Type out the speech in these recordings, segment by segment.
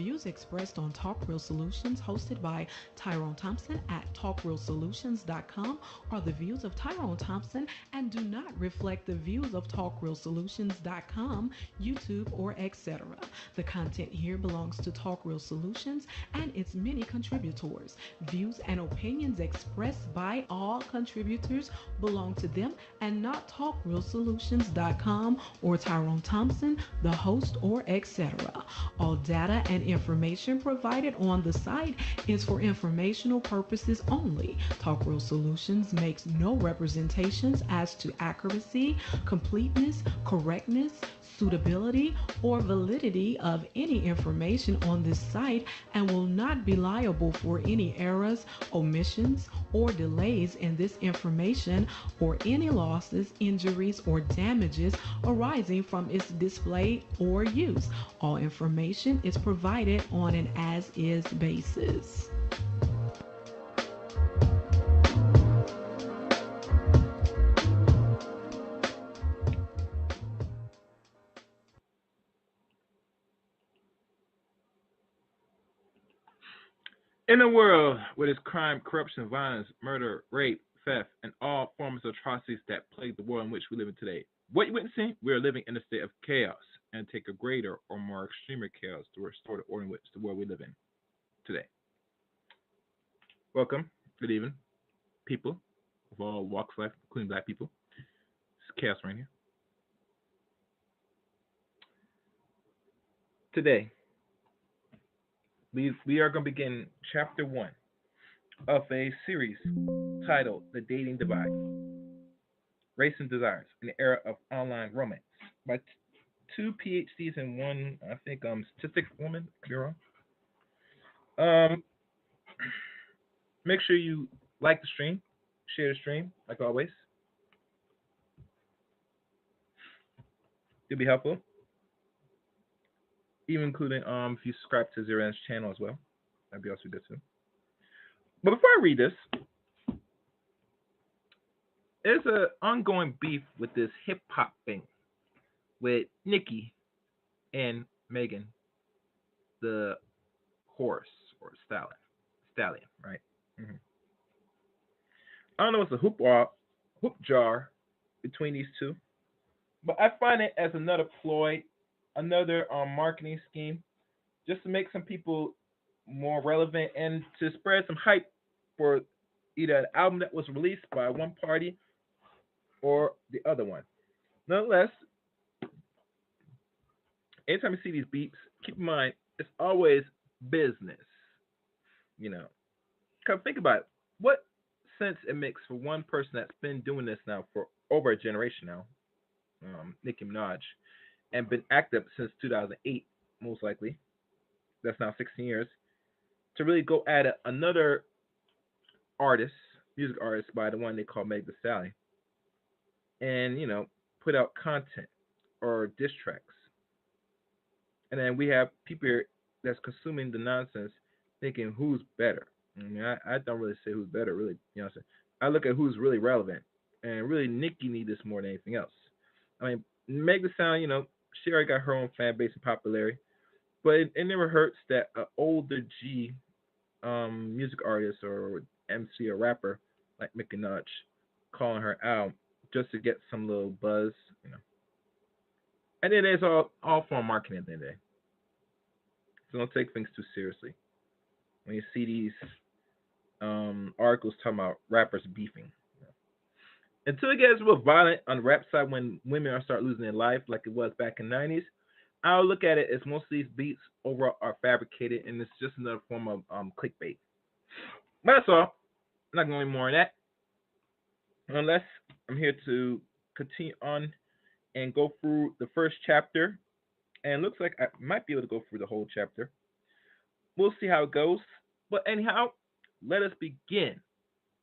views expressed on Talk Real Solutions, hosted by Tyrone Thompson at talkrealsolutions.com, are the views of Tyrone Thompson and do not reflect the views of talkrealsolutions.com, YouTube, or etc. The content here belongs to Talk Real Solutions and its many contributors. Views and opinions expressed by all contributors belong to them and not talkrealsolutions.com or Tyrone Thompson, the host, or etc. All data and information provided on the site is for informational purposes only. Talk Real Solutions makes no representations as to accuracy, completeness, correctness, suitability, or validity of any information on this site and will not be liable for any errors, omissions, or delays in this information or any losses, injuries, or damages arising from its display or use. All information is provided on an as-is basis. In a world where there's crime, corruption, violence, murder, rape, theft, and all forms of atrocities that plague the world in which we live in today, what you're witnessing, we are living in a state of chaos and take a greater or more extreme chaos to restore the order in which the world we live in today. Welcome, good evening, people of all walks of life, including black people. It's chaos right here. Today, we are going to begin chapter 1 of a series titled The Dating Divide, Race and Desires in the Era of Online Romance by two PhDs and one, I think, statistics woman, if you're wrong. Make sure you like the stream, share the stream, like always. It'll be helpful. Even including if you subscribe to Zero End's channel as well. That'd be also good too. But before I read this, there's an ongoing beef with this hip hop thing with Nicki and Megan, the horse or stallion, right? Mm-hmm. I don't know what's a hoop jar between these two, but I find it as another ploy, another marketing scheme, just to make some people more relevant and to spread some hype for either an album that was released by one party or the other one. Nonetheless, anytime you see these beeps, keep in mind it's always business. You know, because think about it. What sense it makes for one person that's been doing this now for over a generation now, Nicki Minaj, and been active since 2008, most likely. That's now 16 years. To really go at another artist, music artist by the one they call Meg Thee Stallion, and put out content or diss tracks, and then we have people here that's consuming the nonsense, thinking who's better. I mean, I don't really say who's better, really. You know what I'm saying? I look at who's really relevant, and really Nicki needs this more than anything else. I mean, Meg Thee Stallion, she already got her own fan base and popularity, but it never hurts that an older G music artist or MC or rapper like Nicki Minaj calling her out just to get some little buzz, And then there's all form marketing at the end of the day. So don't take things too seriously. When you see these articles talking about rappers beefing. Until it gets real violent on the rap side when women are start losing their life like it was back in the 90s, I'll look at it as most of these beats overall are fabricated and it's just another form of clickbait. But that's all. I'm not going more on that. Unless I'm here to continue on and go through the first chapter. And it looks like I might be able to go through the whole chapter. We'll see how it goes. But anyhow, let us begin.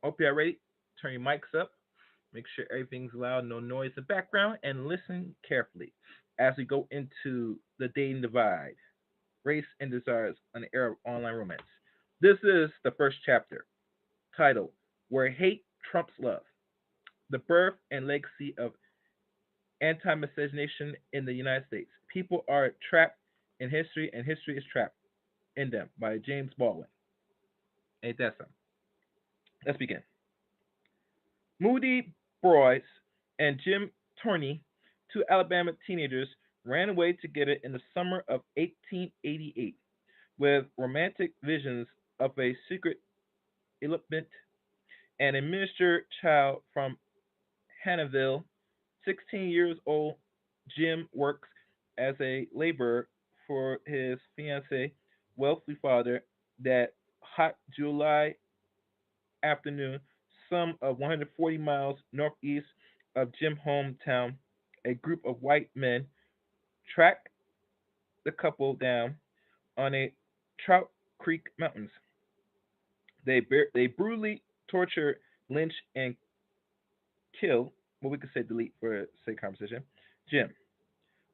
Hope you're ready. Turn your mics up. Make sure everything's loud, no noise in the background, and listen carefully as we go into the dating divide, race and desires on the era of online romance. This is the first chapter, titled Where Hate Trumps Love, the birth and legacy of anti-miscegenation in the United States. People are trapped in history, and history is trapped. in Them by James Baldwin. Ain't that something? Let's begin. Moody Boyce and Jim Turney, two Alabama teenagers, ran away together in the summer of 1888 with romantic visions of a secret elopement and a miniature child from Hannahville. 16 years old, Jim works as a laborer for his fiancee, wealthy father. That hot July afternoon, some of 140 miles northeast of Jim's hometown, a group of white men tracked the couple down on a Trout Creek Mountains. They brutally tortured, lynched, and killed, well, we could say delete for sake of conversation, Jim.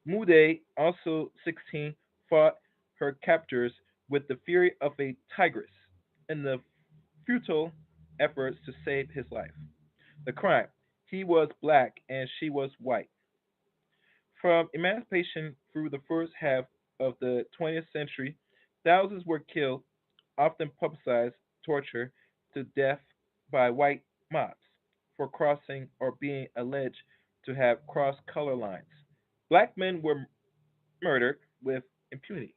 Mude, also 16, fought her captors with the fury of a tigress in the futile efforts to save his life. The crime: he was black and she was white. From emancipation through the first half of the 20th century, thousands were killed, often publicized torture to death by white mobs for crossing or being alleged to have crossed color lines. Black men were murdered with impunity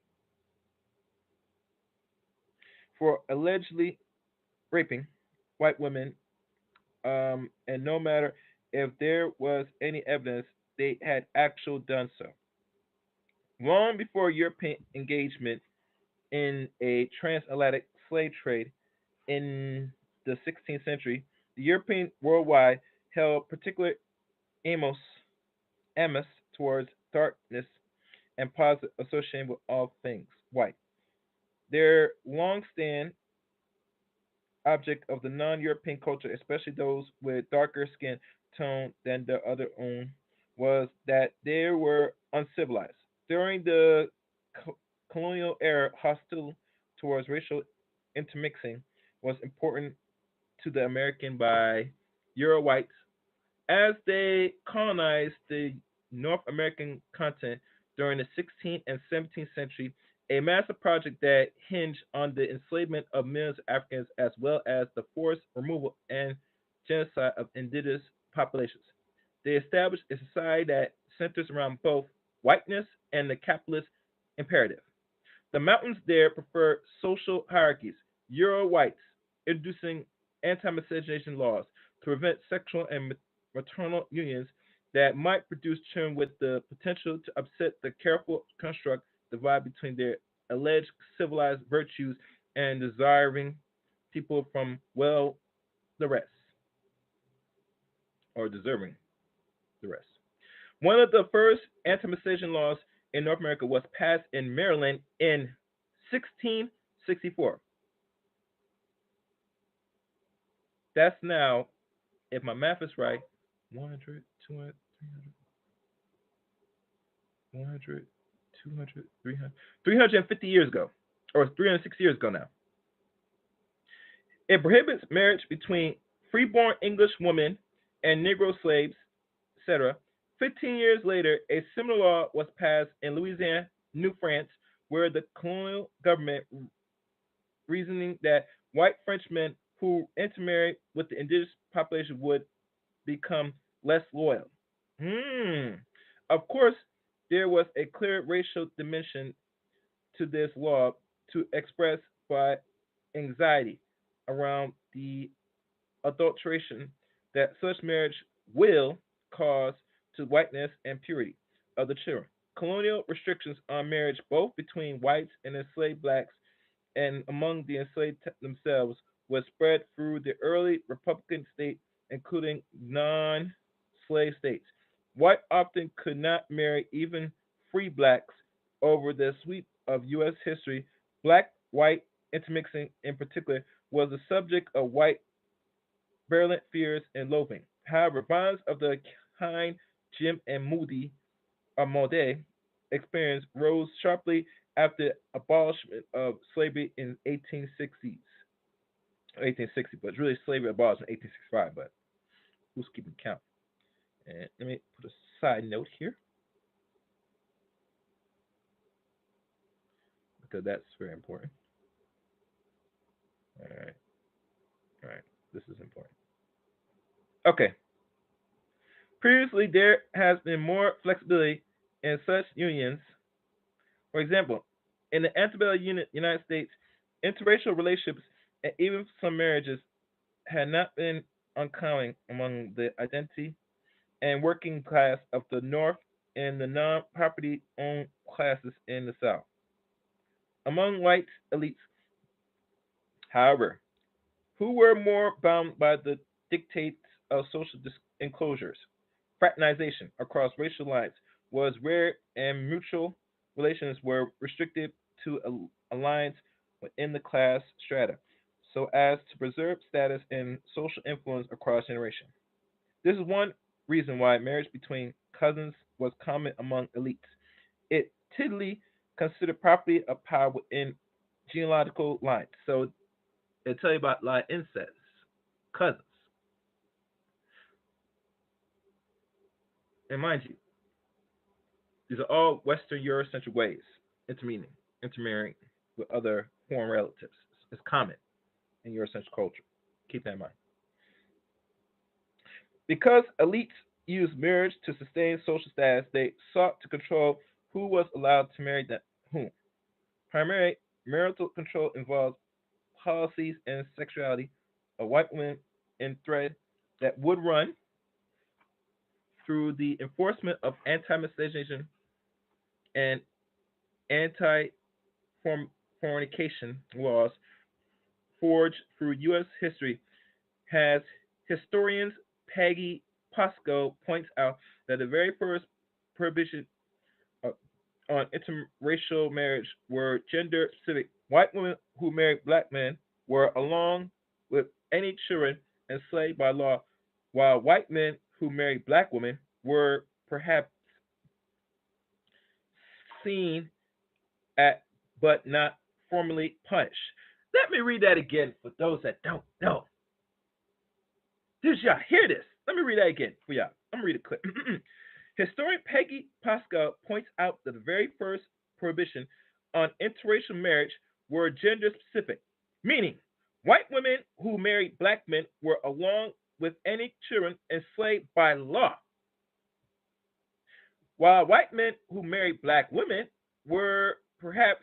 for allegedly raping white women, and no matter if there was any evidence they had actually done so. Long before European engagement in a transatlantic slave trade in the 16th century, the European worldwide held particular amos, amos towards darkness and positive associated with all things white. Their long-stand object of the non-European culture, especially those with darker skin tone than their other own, was that they were uncivilized. During the colonial era, hostility towards racial intermixing was important to the American by Euro whites as they colonized the North American continent during the 16th and 17th century, a massive project that hinged on the enslavement of millions of Africans as well as the forced removal and genocide of indigenous populations. They established a society that centers around both whiteness and the capitalist imperative. The mountains there prefer social hierarchies. Euro whites introducing anti-miscegenation laws to prevent sexual and maternal unions that might produce children with the potential to upset the careful construct divide between their alleged civilized virtues and desiring people from, well, the rest, or deserving the rest. One of the first anti-miscegenation laws in North America was passed in Maryland in 1664. That's now, if my math is right, 100, 200, 300, 100, 200, 300, 350 years ago, or 360 years ago now. It prohibits marriage between freeborn English women and Negro slaves, etc. 15 years later, a similar law was passed in Louisiana, New France, where the colonial government reasoning that white Frenchmen who intermarried with the indigenous population would become less loyal. Hmm. Of course, there was a clear racial dimension to this law to express by anxiety around the adulteration that such marriage will cause to whiteness and purity of the children. Colonial restrictions on marriage, both between whites and enslaved blacks and among the enslaved themselves, was spread through the early Republican states, including non slave states. White often could not marry even free blacks. Over the sweep of U.S. history, black white intermixing in particular was the subject of white virulent fears and loathing. However, violence of the kind Jim and Moody or Maude experienced rose sharply after abolishment of slavery in 1860s. 1860, but it's really slavery abolished in 1865, but who's keeping count? And let me put a side note here because that's very important. All right, all right. This is important. Okay. Previously, there has been more flexibility in such unions. For example, in the antebellum United States, interracial relationships and even some marriages had not been uncommon among the identity and working class of the North and the non-property owned classes in the South. Among white elites, however, who were more bound by the dictates of social enclosures, fraternization across racial lines was rare and mutual relations were restricted to alliance within the class strata so as to preserve status and social influence across generations. This is one reason why marriage between cousins was common among elites. It typically considered property of power within genealogical lines. So they tell you about like incest, cousins, and mind you, these are all Western Eurocentric ways intermeeting, intermarrying with other foreign relatives. It's common in Eurocentric culture. Keep that in mind. Because elites used marriage to sustain social status, they sought to control who was allowed to marry whom. Primary marital control involves policies and sexuality of white women in thread that would run through the enforcement of anti-miscegenation and anti-fornication laws forged through U.S. history. Has historians Peggy Pasco points out that the very first prohibition uh, on interracial marriage were gender specific. White women who married black men were, along with any children, enslaved by law, while white men who married black women were perhaps seen at but not formally punished. Let me read that again for those that don't know. Did y'all hear this? Let me read that again for y'all. I'm gonna read it quick. Historian Peggy Pascal points out that the very first prohibition on interracial marriage were gender specific, meaning white women who married black men were, along with any children, enslaved by law, while white men who married black women were perhaps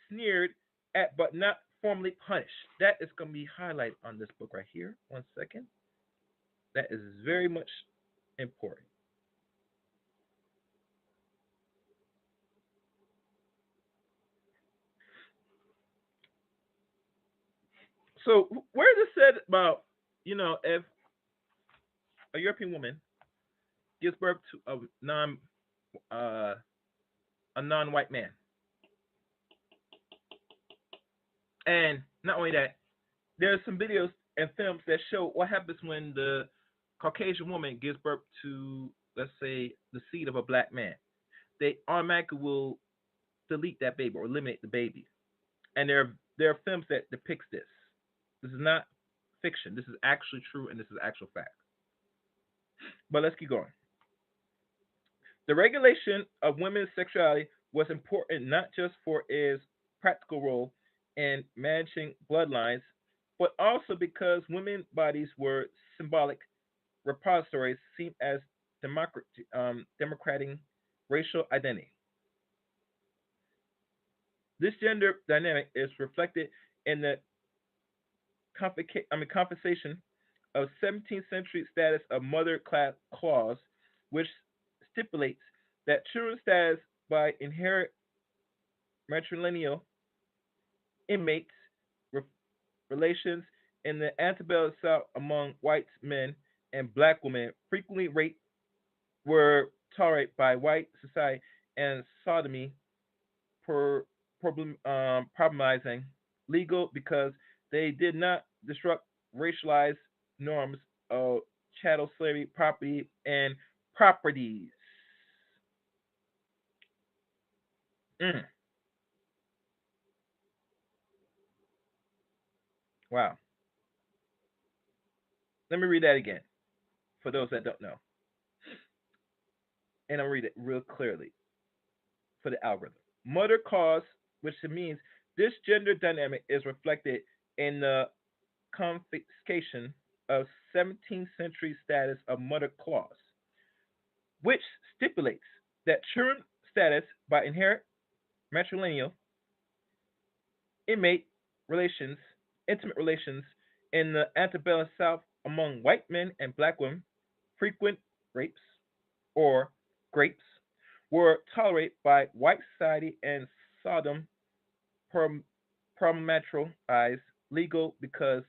sneered at but not formally punished. That is going to be highlighted on this book right here. One second. That is very much important. So where is it said about, if a European woman gives birth to uh, a non-white man, and not only that, there's some videos and films that show what happens when the Caucasian woman gives birth to, let's say, the seed of a black man. They automatically will delete that baby or eliminate the baby. And there are films that depicts this. This is not fiction. This is actually true, and this is actual fact. But let's keep going. The regulation of women's sexuality was important not just for its practical role in managing bloodlines, but also because women's bodies were symbolic repositories seen as democratic racial identity. This gender dynamic is reflected in the compensation of 17th century status of mother clause, which stipulates that children's status by inherent matrilineal inmates relations in the antebellum South among white men and black women frequently rape were tolerated by white society and sodomy problematizing legal because they did not disrupt racialized norms of chattel slavery property and properties. Mm, wow. Let me read that again for those that don't know. And I'll read it real clearly for the algorithm. Mother cause, which means This gender dynamic is reflected in the confiscation of 17th century status of mother clause, which stipulates that children status by inherit matrilineal inmate relations, intimate relations in the antebellum South among white men and black women, frequent rapes or grapes were tolerated by white society and Sodom problematized legal because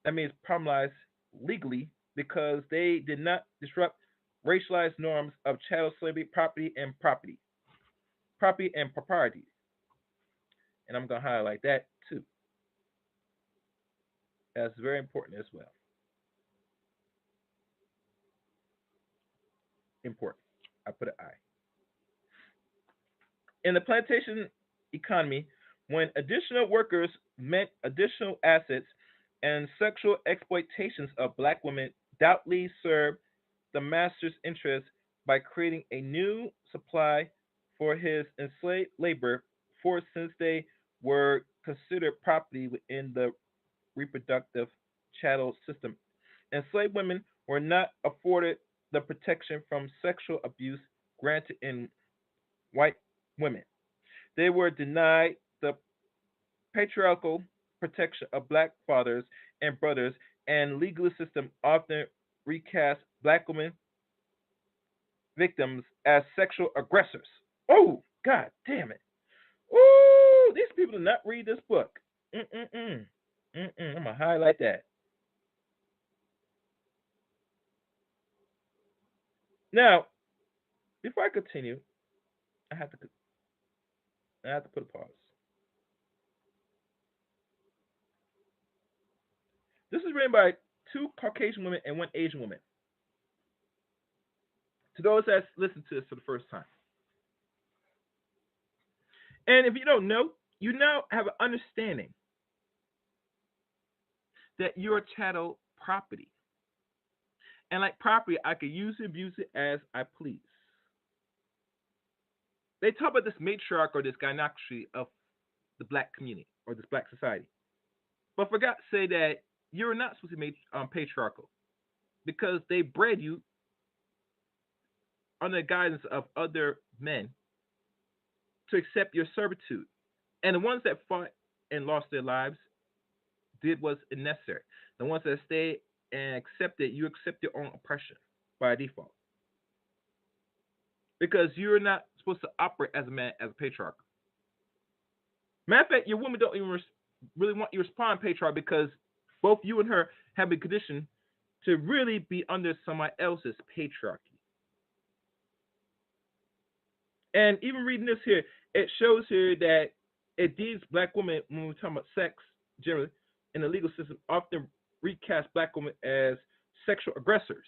that means problematized legally because they did not disrupt racialized norms of chattel slavery, property and propriety. And I'm going to highlight that too. That's very important as well. Important. I put an I. In the plantation economy, when additional workers meant additional assets and sexual exploitations of black women doubtlessly served the master's interest by creating a new supply for his enslaved labor force since they were considered property within the reproductive chattel system. Enslaved women were not afforded the protection from sexual abuse granted in white women. They were denied the patriarchal protection of black fathers and brothers, and legal system often recast black women victims as sexual aggressors. Oh, God damn it. Ooh, these people do not read this book. Mm-mm-mm. Mm-mm. I'm going to highlight that. Now, before I continue, I have to put a pause. This is written by two Caucasian women and one Asian woman. To those that listen to this for the first time. And if you don't know, you now have an understanding that you're a chattel property. And like property, I could use it, abuse it as I please. They talk about this matriarch or this gynocracy of the black community or this black society. But forgot to say that you're not supposed to be patriarchal because they bred you under the guidance of other men to accept your servitude. And the ones that fought and lost their lives did what's necessary. The ones that stayed and accepted, you accept your own oppression by default. Because you're not supposed to operate as a man, as a patriarch. Matter of fact, your woman don't even really want you to respond patriarch because both you and her have been conditioned to really be under somebody else's patriarchy. And even reading this here, it shows here that it deems black women, when we're talking about sex generally in the legal system, often recast black women as sexual aggressors.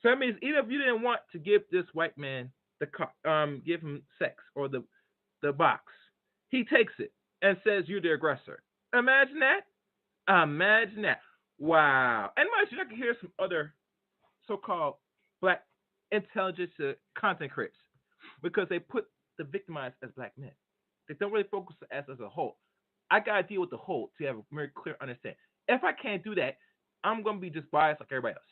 So that means even if you didn't want to give this white man give him sex or the box, he takes it and says you're the aggressor. Imagine that. Imagine that. Wow. And imagine I can hear some other so-called black intelligence content creators because they put the victimized as black men. They don't really focus on us as a whole. I gotta deal with the whole to have a very clear understanding. If I can't do that, I'm gonna be just biased like everybody else.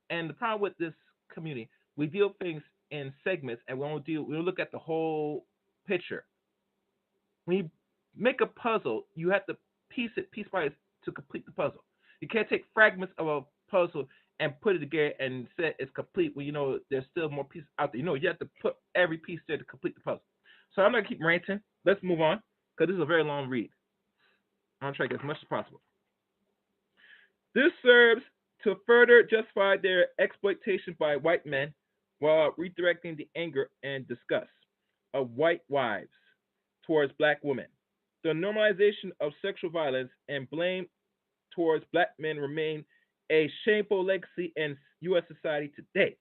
And the problem with this community, we deal with things in segments, and we don't look at the whole picture. When you make a puzzle, you have to piece it piece by piece to complete the puzzle. You can't take fragments of a puzzle and put it together and say it's complete when you know there's still more pieces out there. You know, you have to put every piece there to complete the puzzle. So I'm not gonna keep ranting. Let's move on because this is a very long read. I'm gonna try to get as much as possible. This serves to further justify their exploitation by white men while redirecting the anger and disgust of white wives towards black women. The normalization of sexual violence and blame towards black men remain a shameful legacy in U.S. society today.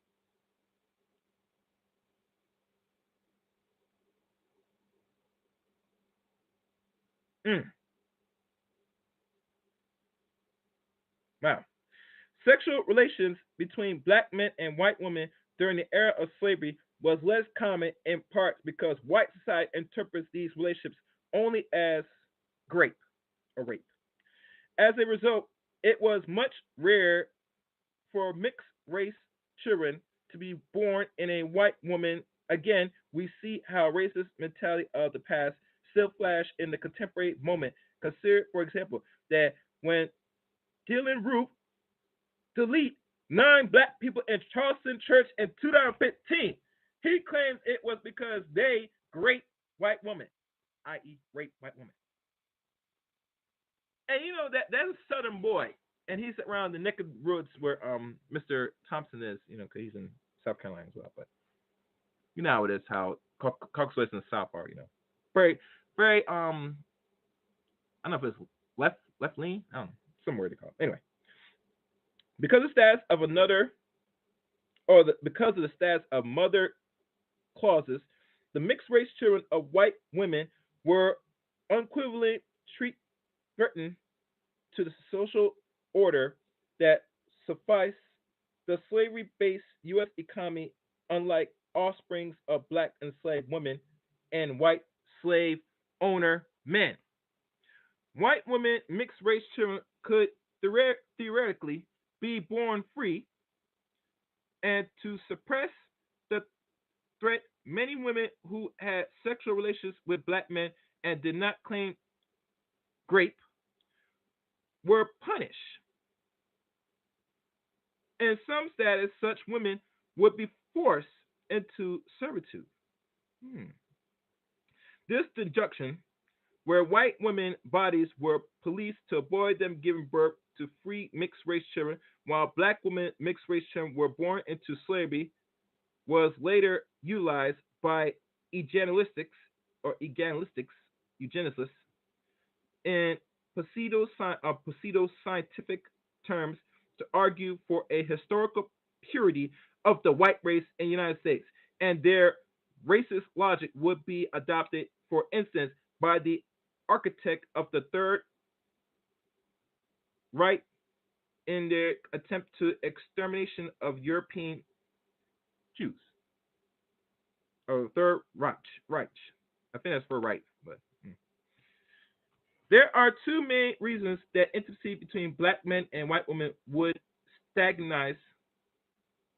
Mm. Wow. Sexual relations between black men and white women during the era of slavery was less common in part because white society interprets these relationships only as grape or rape. As a result, it was much rarer for mixed race children to be born in a white woman. Again, we see how racist mentality of the past still flash in the contemporary moment. Consider, for example, that when Dylan Roof delete 9 black people in Charleston Church in 2015, he claims it was because they raped white women, i.e., rape white women. And you know that's a Southern boy, and he's around the neck of the woods where Mr. Thompson is, you know, because he's in South Carolina as well. But you know how it is, how Caucasus in the South are, you know, very very I don't know if it's left lean, I don't know, somewhere to call it. Anyway, because of the stats of another, because of the stats of mother clauses, the mixed race children of white women were unequivocally threatened to the social order that sufficed the slavery-based U.S. economy, unlike offsprings of black enslaved women and white slave owner men. White women mixed race children could theoretically be born free, and to suppress the threat, many women who had sexual relations with black men and did not claim grape were punished. In some status, such women would be forced into servitude. Hmm. This injunction, where white women bodies were policed to avoid them giving birth to free mixed race children, while black women mixed race children were born into slavery, was later utilized by eugenicists or eugenicists in pseudo-scientific terms to argue for a historical purity of the white race in the United States, and their racist logic would be adopted, for instance, by the architect of the Third Reich in their attempt to extermination of European Jews, or Third Reich. Reich. I think that's for right, but there are two main reasons that intimacy between black men and white women would stagnize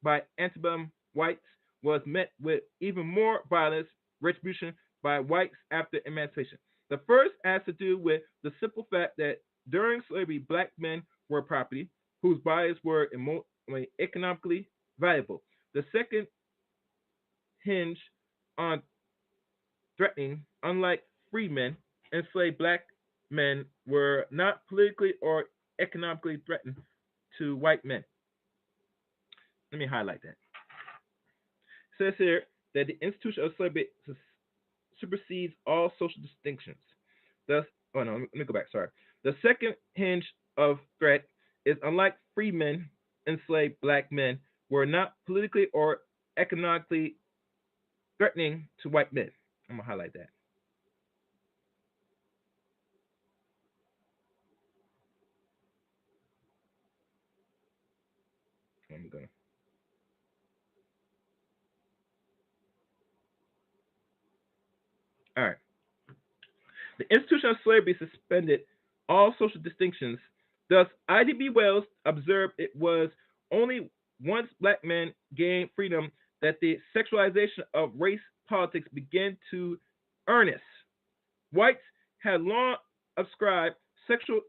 by antebellum whites was met with even more violence retribution by whites after emancipation. The first has to do with the simple fact that during slavery, black men were property whose bodies were economically valuable. The second hinged on threatening, unlike free men, enslaved black men were not politically or economically threatened to white men. Let me highlight that. It says here that the institution of slavery supersedes all social distinctions. Thus, oh no, let me go back. Sorry. The second hinge of threat is unlike free men, enslaved black men were not politically or economically threatening to white men. I'm gonna highlight that. I'm gonna. All right. The institution of slavery suspended all social distinctions. Thus, I.D.B. Wells observed it was only once black men gained freedom that the sexualization of race politics began to earnest. Whites had long ascribed sexual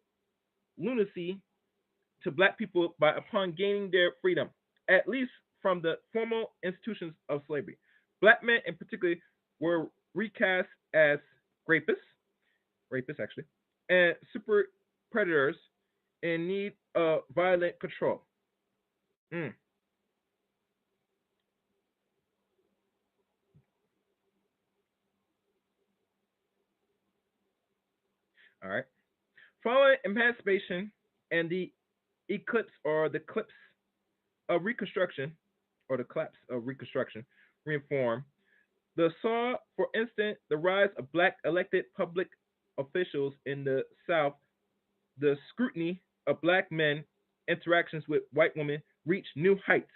lunacy to black people by upon gaining their freedom, at least from the formal institutions of slavery. Black men in particular were recast as rapists actually, and super predators in need of violent control. Mm. All right. Following emancipation and the eclipse or the eclipse of Reconstruction, or the collapse of Reconstruction, reform, the saw, for instance, the rise of black elected public officials in the South, the scrutiny of black men interactions with white women reached new heights.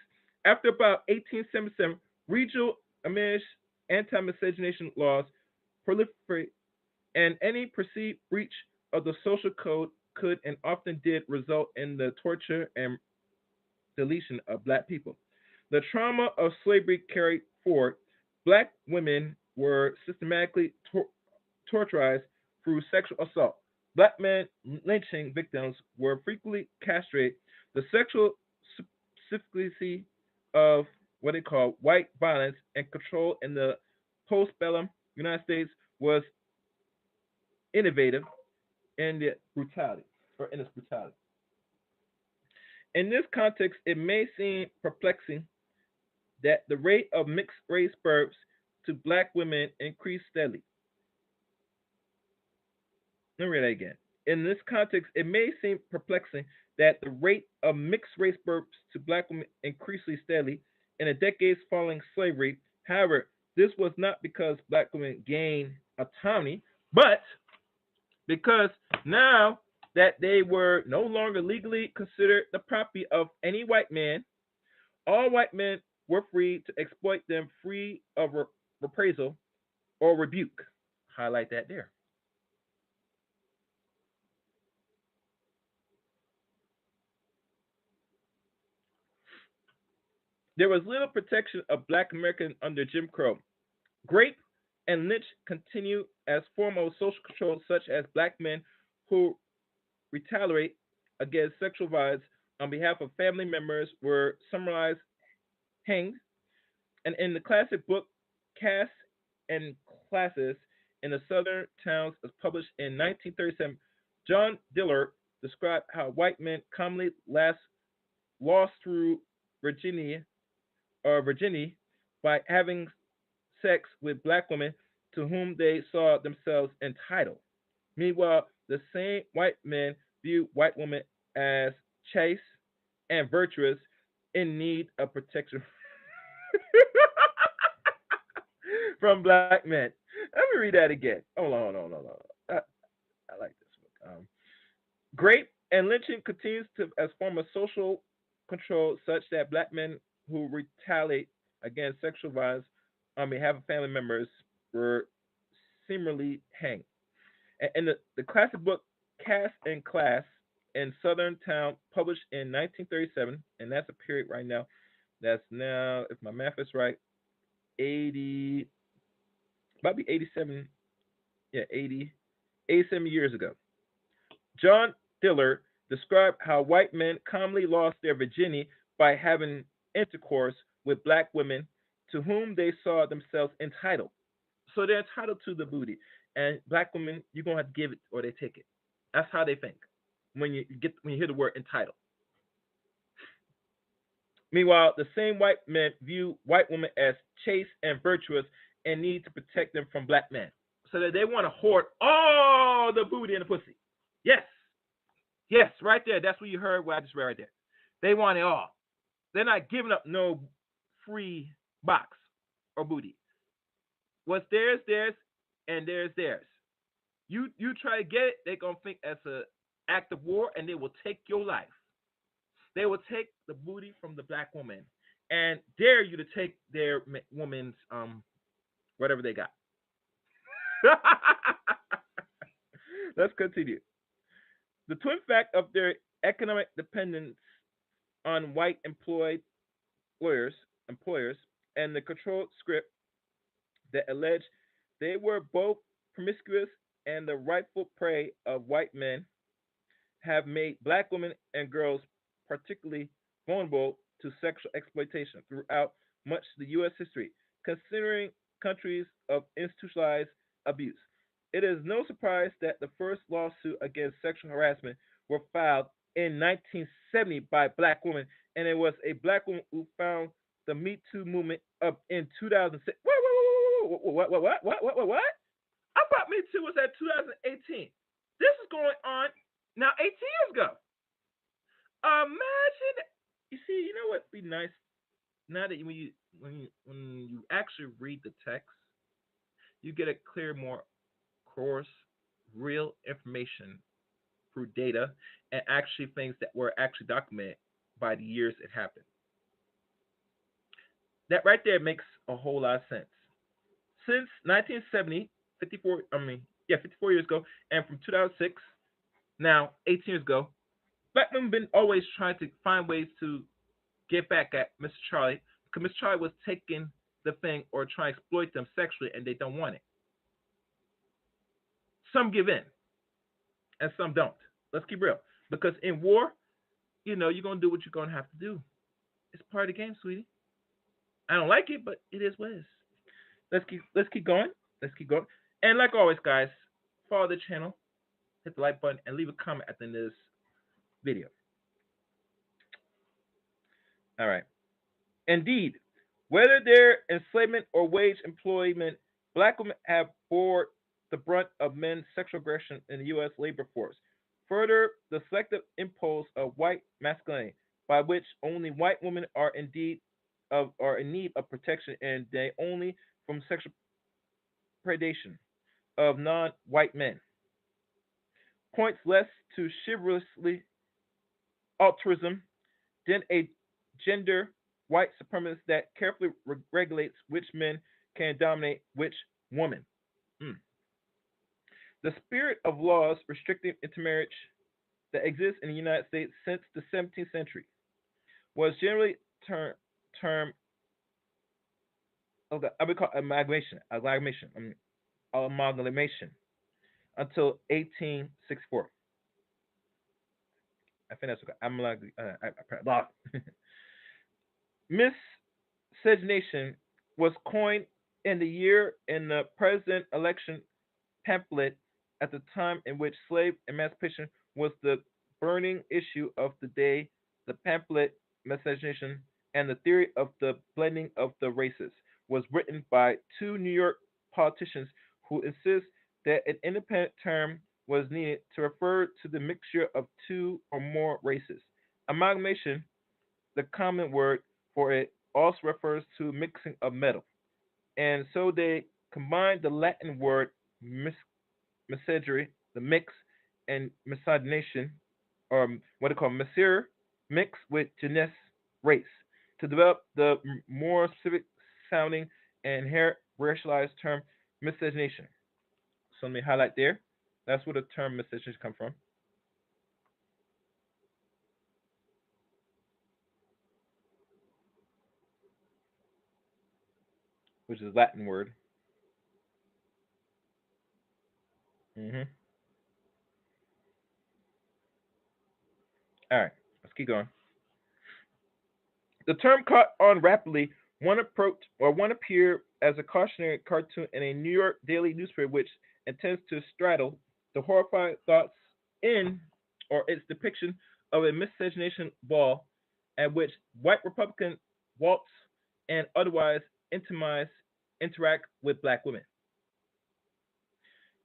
After about 1877, regional anti-miscegenation laws proliferate, and any perceived breach of the social code could and often did result in the torture and deletion of black people. The trauma of slavery carried forward. Black women were systematically tortured through sexual assault. Black men lynching victims were frequently castrated. The sexual specificity of what they call white violence and control in the postbellum United States was innovative in the brutality or in its brutality. In this context, it may seem perplexing that the rate of mixed race births to black women increased steadily. Let me read that again. In this context, it may seem perplexing that the rate of mixed race births to black women increased steadily in the decades following slavery. However, this was not because black women gained autonomy, but because now that they were no longer legally considered the property of any white man, all white men were free to exploit them free of reprisal or rebuke. Highlight that there. There was little protection of black Americans under Jim Crow. Grape and lynch continued as form of social control, such as black men who retaliate against sexual violence on behalf of family members were summarized hanged. And in the classic book Caste and Classes in the Southern Towns, as published in 1937, John Dillard described how white men commonly lost through Virginia Virginia by having sex with black women to whom they saw themselves entitled. Meanwhile, the same white men viewed white women as chaste and virtuous in need of protection from black men. Let me read that again. Hold on. I like this book. Grape and lynching continues to as form of social control, such that black men who retaliate against sexual violence on behalf of family members were similarly hanged. And in the classic book Caste and Class in Southern Town, published in 1937, and that's a period right now. That's now, if my math is right, 80, might be 87, yeah, 80, 87 years ago. John Dillard described how white men commonly lost their virginity by having intercourse with black women to whom they saw themselves entitled. So they're entitled to the booty. And black women, you're gonna have to give it or they take it. That's how they think when you hear the word entitled. Meanwhile, the same white men view white women as chaste and virtuous and need to protect them from black men. So that they want to hoard all the booty and the pussy. Yes. Yes, right there. That's what you heard what I just read right there. They want it all. They're not giving up no free box or booty. What's theirs, and theirs. You try to get it, they're gonna think as an act of war, and they will take your life. They will take the booty from the black woman and dare you to take their woman's whatever they got. Let's continue. The twin fact of their economic dependence on white employers, and the controlled script that alleged they were both promiscuous and the rightful prey of white men have made black women and girls particularly vulnerable to sexual exploitation throughout much of the U.S. history, considering countries of institutionalized abuse. It is no surprise that the first lawsuit against sexual harassment were filed in 1970 by black women, and it was a black woman who found the Me Too movement up in 2006. What? I thought Me Too was at 2018. This is going on now 18 years ago. Imagine, you see, you know what'd be nice now that when you actually read the text, you get a clear, more coarse, real information through data and actually things that were actually documented by the years it happened. That right there makes a whole lot of sense. Since 1970, 54, I mean, yeah, 54 years ago, and from 2006. Now, 18 years ago, black women been always trying to find ways to get back at Mr. Charlie because Mr. Charlie was taking the thing or trying to exploit them sexually and they don't want it. Some give in and some don't. Let's keep real. Because in war, you're gonna do what you're gonna have to do. It's part of the game, sweetie. I don't like it, but it is what it is. Let's keep going. Let's keep going. And like always, guys, follow the channel, hit the like button, and leave a comment at the end of this video. All right. Indeed, whether they're enslavement or wage employment, black women have bore the brunt of men's sexual aggression in the U.S. labor force. Further, the selective impulse of white masculinity, by which only white women are in need of protection, and they only from sexual predation of non-white men, points less to chivalrously altruism than a gender white supremacist that carefully regulates which men can dominate which woman. Mm. The spirit of laws restricting intermarriage that exists in the United States since the 17th century was generally termed okay, I would call amalgamation until 1864. I think that's okay. Miscegenation was coined in the year in the president election pamphlet at the time in which slave emancipation was the burning issue of the day. The pamphlet Miscegenation and the Theory of the Blending of the Races was written by two New York politicians who insist that an independent term was needed to refer to the mixture of two or more races. Amalgamation, the common word for it, also refers to mixing of metal, and so they combined the Latin word miscegery, the mix, and miscegenation, or what they call misere, mix with jeunesse, race, to develop the more specific sounding and inherent racialized term miscegenation. So let me highlight there. That's where the term miscegenation comes from, which is a Latin word. Hmm. All right, let's keep going. The term caught on rapidly. One appeared as a cautionary cartoon in a New York daily newspaper, which intends to straddle the horrified thoughts in or its depiction of a miscegenation ball at which white Republican waltz and otherwise intimise interact with black women.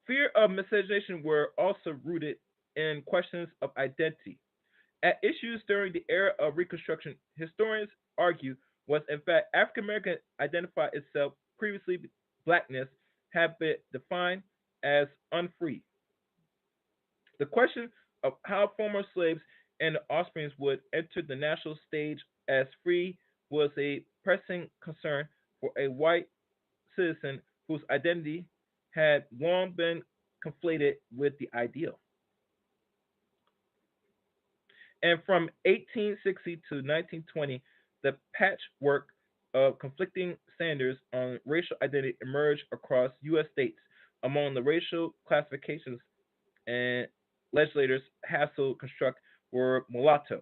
Fear of miscegenation were also rooted in questions of identity. At issues during the era of Reconstruction, historians argue was in fact African American identified itself previously blackness had been defined as unfree. The question of how former slaves and the offsprings would enter the national stage as free was a pressing concern for a white citizen whose identity had long been conflated with the ideal. And from 1860 to 1920, the patchwork of conflicting standards on racial identity emerged across U.S. states. Among the racial classifications and legislators hassled construct were mulatto,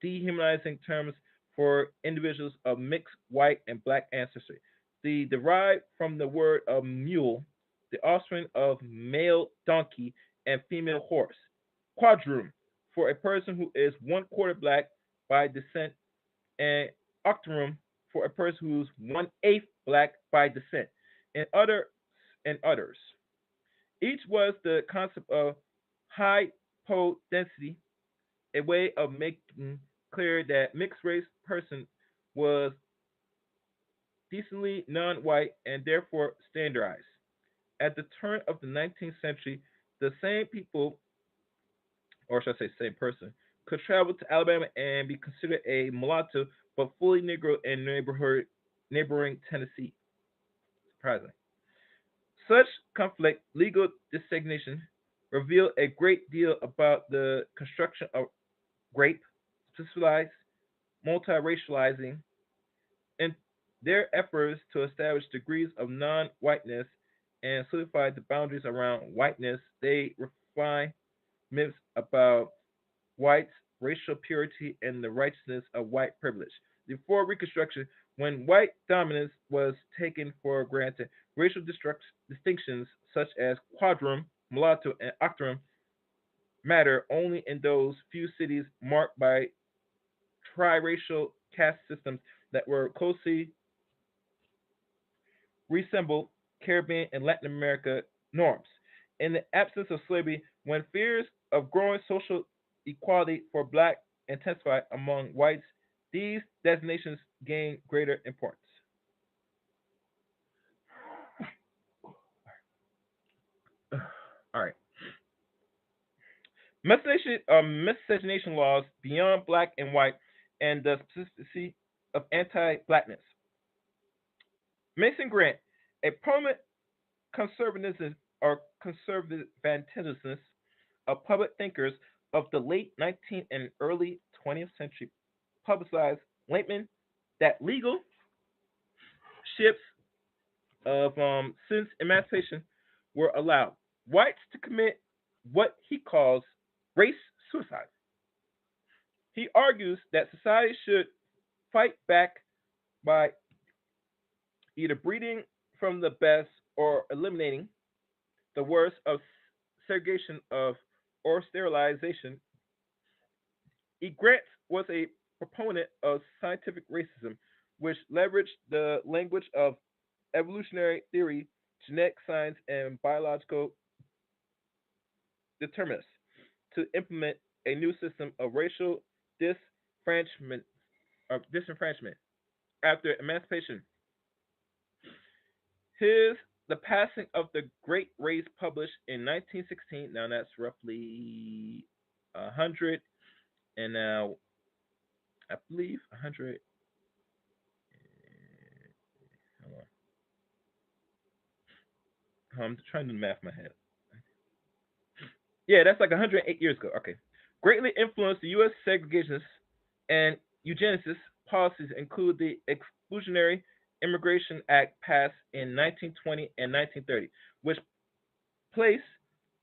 dehumanizing terms for individuals of mixed white and black ancestry. The derived from the word of mule, the offspring of male donkey and female horse. Quadroon, for a person who is one quarter black by descent, and octoroon for a person who's one eighth black by descent, and others. Each was the concept of high density, a way of making clear that mixed race person was decently non-white and therefore standardized. At the turn of the 19th century, the same people, or should I say same person, could travel to Alabama and be considered a mulatto but fully Negro in neighboring Tennessee. Surprisingly. Such conflict, legal designation, reveal a great deal about the construction of grape, specialized, multiracializing, in their efforts to establish degrees of non-whiteness and solidify the boundaries around whiteness. They refine myths about whites, racial purity, and the righteousness of white privilege. Before Reconstruction, when white dominance was taken for granted, racial distinctions such as quadroon, mulatto, and octoroon matter only in those few cities marked by triracial caste systems that were closely resembled Caribbean and Latin America norms. In the absence of slavery, when fears of growing social equality for black intensified among whites, these designations gain greater importance. All right. Miscegenation laws beyond black and white and the specificity of anti-blackness. Mason Grant, a prominent conservatism or conservatism of public thinkers of the late 19th and early 20th century, publicized statement that legal ships of since emancipation were allowed whites to commit what he calls race suicide. He argues that society should fight back by either breeding from the best or eliminating the worst of segregation of or sterilization. E. Grant was a proponent of scientific racism, which leveraged the language of evolutionary theory, genetic science, and biological determinists to implement a new system of racial disfranchisement, disenfranchisement. After emancipation, his The Passing of the Great Race, published in 1916. Now that's roughly 100, and now I believe 100. Hold on. I'm trying to do the math in my head. Yeah, that's like 108 years ago. Okay. Greatly influenced the U.S. segregationist and eugenicist policies include the Exclusionary Immigration Act passed in 1920 and 1930, which placed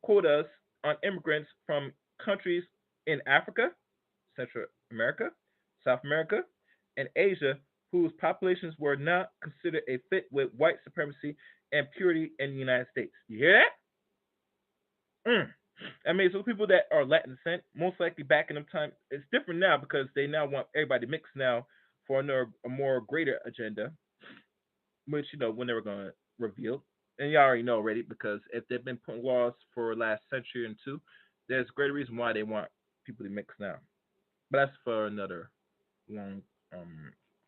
quotas on immigrants from countries in Africa, Central America, South America, and Asia whose populations were not considered a fit with white supremacy and purity in the United States. You hear that? I mean, so people that are Latin descent, most likely back in them time, it's different now because they now want everybody mixed now for a more greater agenda, which when they were going to reveal. And you already know already because if they've been putting laws for the last century and two, there's a great reason why they want people to mix now. But that's for another long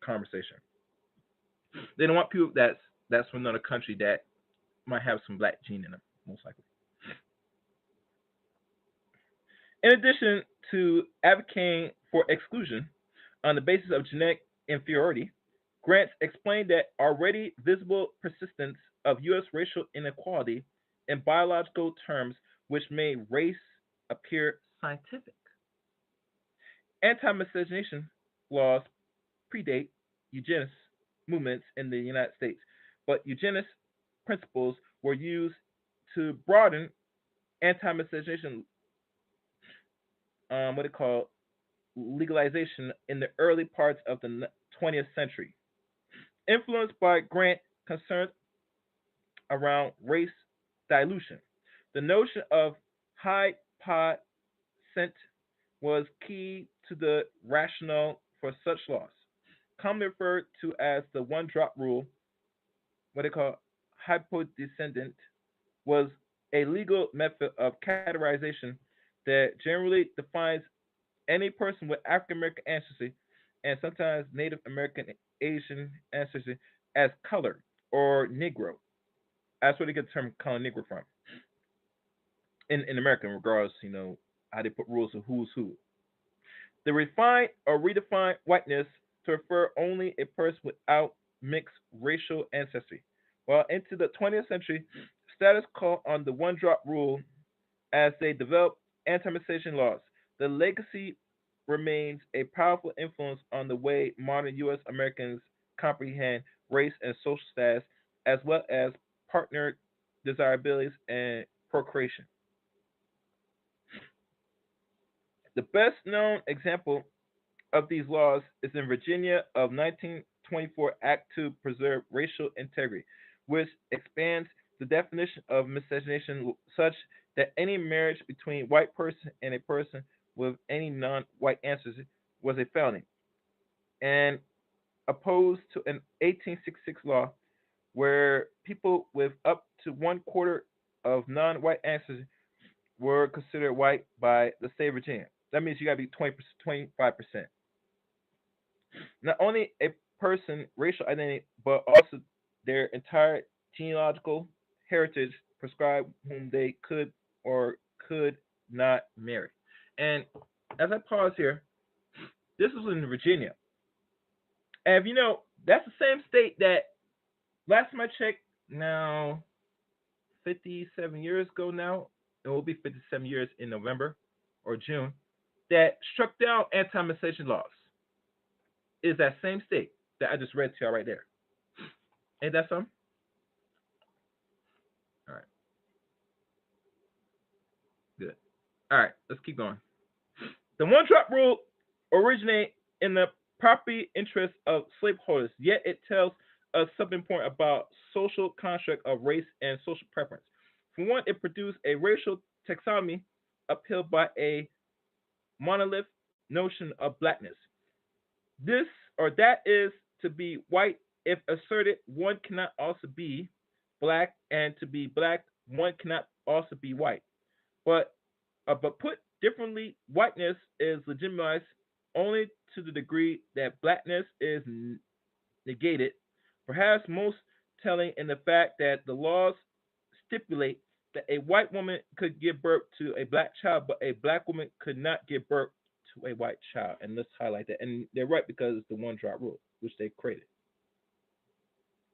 conversation. They don't want people that's from another country that might have some black gene in them, most likely. In addition to advocating for exclusion on the basis of genetic inferiority, Grant explained that already visible persistence of U.S. racial inequality in biological terms, which made race appear scientific. Anti-miscegenation laws predate eugenics movements in the United States, but eugenics principles were used to broaden anti-miscegenation, what they call legalization in the early parts of the 20th century. Influenced by Grant concerns around race dilution, the notion of high pot scent was key to the rationale for such laws, commonly referred to as the one drop rule, what they call hypodescendant, was a legal method of categorization that generally defines any person with African American ancestry and sometimes Native American Asian ancestry as color or Negro. That's where they get the term color Negro from in America, regardless, how they put rules of who's who. They refine or redefine whiteness to refer only a person without mixed racial ancestry. While into the 20th century, status quo on the one drop rule as they developed anti-miscegenation laws. The legacy remains a powerful influence on the way modern U.S. Americans comprehend race and social status, as well as partner desirabilities and procreation. The best known example of these laws is in Virginia of 1924 Act to Preserve Racial Integrity, which expands the definition of miscegenation such that any marriage between a white person and a person with any non-white ancestry was a felony, and opposed to an 1866 law where people with up to one quarter of non-white ancestry were considered white by the state of Virginia. That means you got to be 25%. Not only a person racial identity, but also their entire genealogical heritage prescribe whom they could or could not marry. And as I pause here, this was in Virginia. And if you know, that's the same state that last time I checked, now 57 years ago now, it will be 57 years in November or June, that struck down anti-miscegenation laws. Is that same state that I just read to y'all right there. Ain't that something? All right, good. All right, let's keep going. The one drop rule originates in the property interests of slaveholders, yet it tells us something important about social construct of race and social preference. For one, it produced a racial taxonomy upheld by a monolith notion of blackness. This or that is to be white. If asserted, one cannot also be black, and to be black, one cannot also be white. But but put differently, whiteness is legitimized only to the degree that blackness is negated. Perhaps most telling in the fact that the laws stipulate that a white woman could give birth to a black child, but a black woman could not give birth to a white child. And let's highlight that. And they're right because it's the one drop rule, which they created.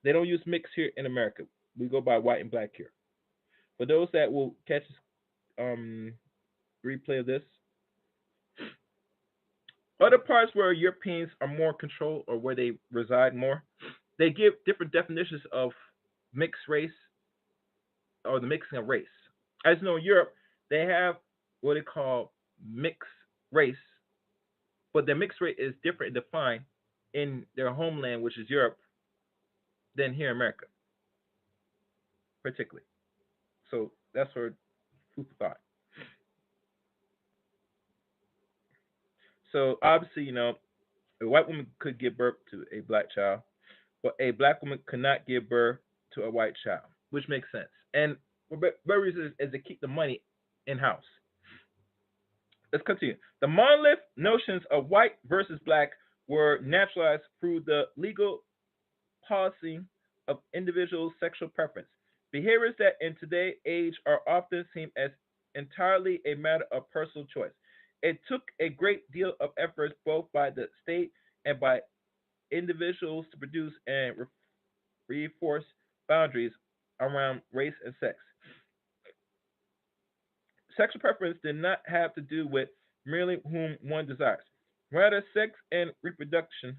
They don't use mix here in America. We go by white and black here. For those that will catch um, replay of this, other parts where Europeans are more controlled or where they reside more, they give different definitions of mixed race or the mixing of race. As you know, in Europe, they have what they call mixed race, but the mixed race is different defined in their homeland, which is Europe, than here in America, particularly. So that's for food for thought. So obviously, a white woman could give birth to a black child, but a black woman could not give birth to a white child, which makes sense. And the very reason is to keep the money in house. Let's continue. The monolith notions of white versus black were naturalized through the legal policy of individual sexual preference. Behaviors that in today's age are often seen as entirely a matter of personal choice. It took a great deal of effort both by the state and by individuals to produce and reinforce boundaries around race and sex. Sexual preference did not have to do with merely whom one desires. Rather, sex and reproduction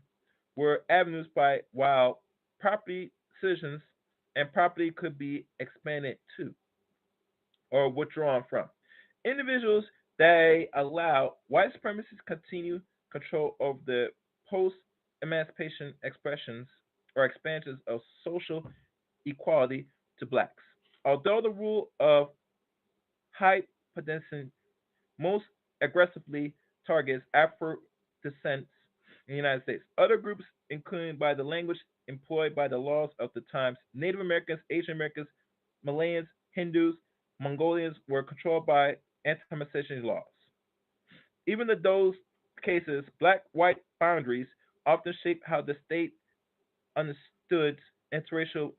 were avenues by while property decisions and property could be expanded to or withdrawn from. Individuals they allow white supremacists continue control of the post emancipation expressions or expansions of social equality to blacks. Although the rule of high potential most aggressively targets Afro descents in the United States. Other groups, including by the language employed by the laws of the times, Native Americans, Asian Americans, Malayans, Hindus, Mongolians were controlled by anti-miscegenation laws. Even in those cases, black-white boundaries often shape how the state understood interracial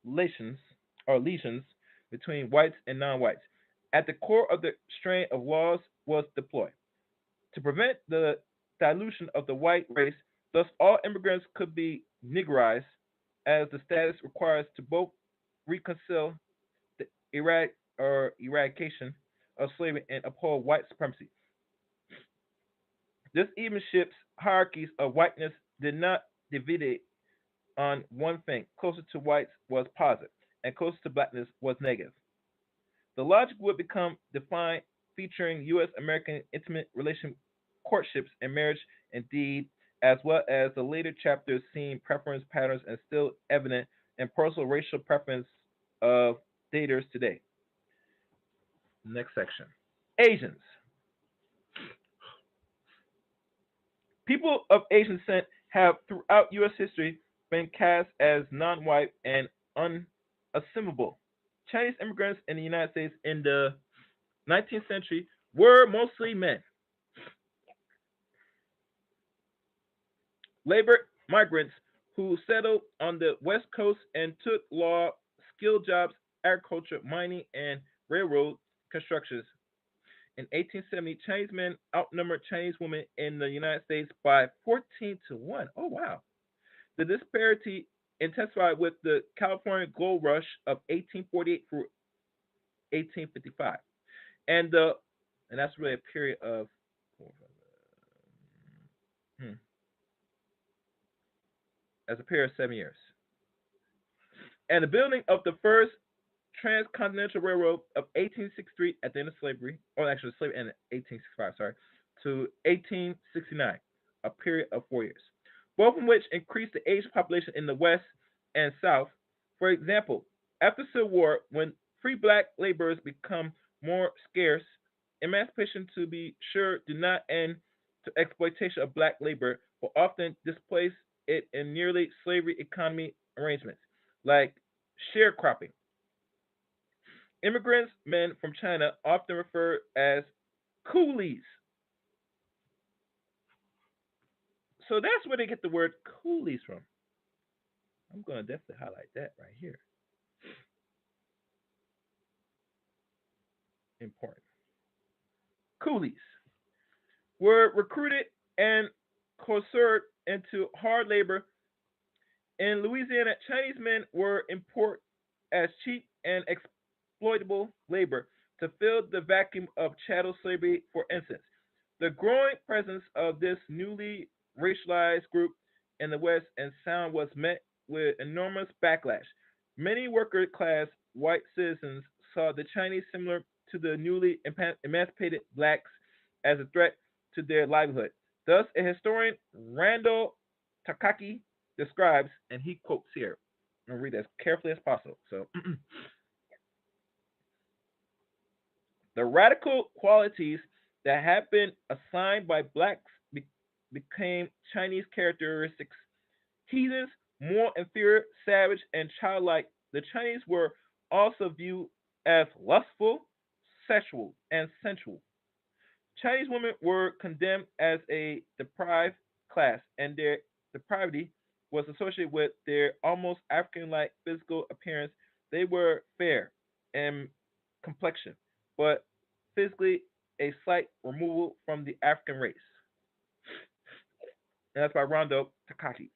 relations or lesions between whites and non-whites. At the core of the strain of laws was deployed to prevent the dilution of the white race. Thus, all immigrants could be Negroized, as the status requires to both reconcile the or eradication of slavery and uphold white supremacy. This even shifts hierarchies of whiteness did not divide on one thing. Closer to whites was positive, and closer to blackness was negative. The logic would become defined, featuring U.S. American intimate relation courtships and marriage indeed, as well as the later chapters seeing preference patterns and still evident in personal racial preference of daters today. Next section. Asians. People of Asian descent have throughout U.S. history been cast as non-white and unassimilable. Chinese immigrants in the United States in the 19th century were mostly men. Labor migrants who settled on the West Coast and took law, skilled jobs, agriculture, mining, and railroad constructions. In 1870, Chinese men outnumbered Chinese women in the United States by 14 to 1. Oh, wow. The disparity intensified with the California Gold Rush of 1848 through 1855. And the and that's really a period of hmm, as a period of 7 years. And the building of the first transcontinental railroad of 1863 at the end of slavery, or actually slavery in 1865, sorry, to 1869, a period of 4 years, both of which increased the Asian population in the West and South. For example, after the Civil War, when free black laborers become more scarce, emancipation, to be sure, did not end to exploitation of black labor, but often displaced it in nearly slavery economy arrangements, like sharecropping. Immigrants, men from China, often referred as coolies. So that's where they get the word coolies from. I'm going to definitely highlight that right here. Important. Coolies were recruited and coerced into hard labor. In Louisiana, Chinese men were imported as cheap and exploitable labor to fill the vacuum of chattel slavery, for instance. The growing presence of this newly racialized group in the West and Sound was met with enormous backlash. Many worker class white citizens saw the Chinese, similar to the newly emancipated blacks, as a threat to their livelihood. Thus, a historian, Randall Takaki, describes, and he quotes here. I'm going to read as carefully as possible. So, the radical qualities that had been assigned by blacks became Chinese characteristics. Heathens, more inferior, savage, and childlike, the Chinese were also viewed as lustful, sexual, and sensual. Chinese women were condemned as a deprived class, and their depravity was associated with their almost African like physical appearance. They were fair in complexion, but physically a slight removal from the African race. And that's by Rondo Takaki.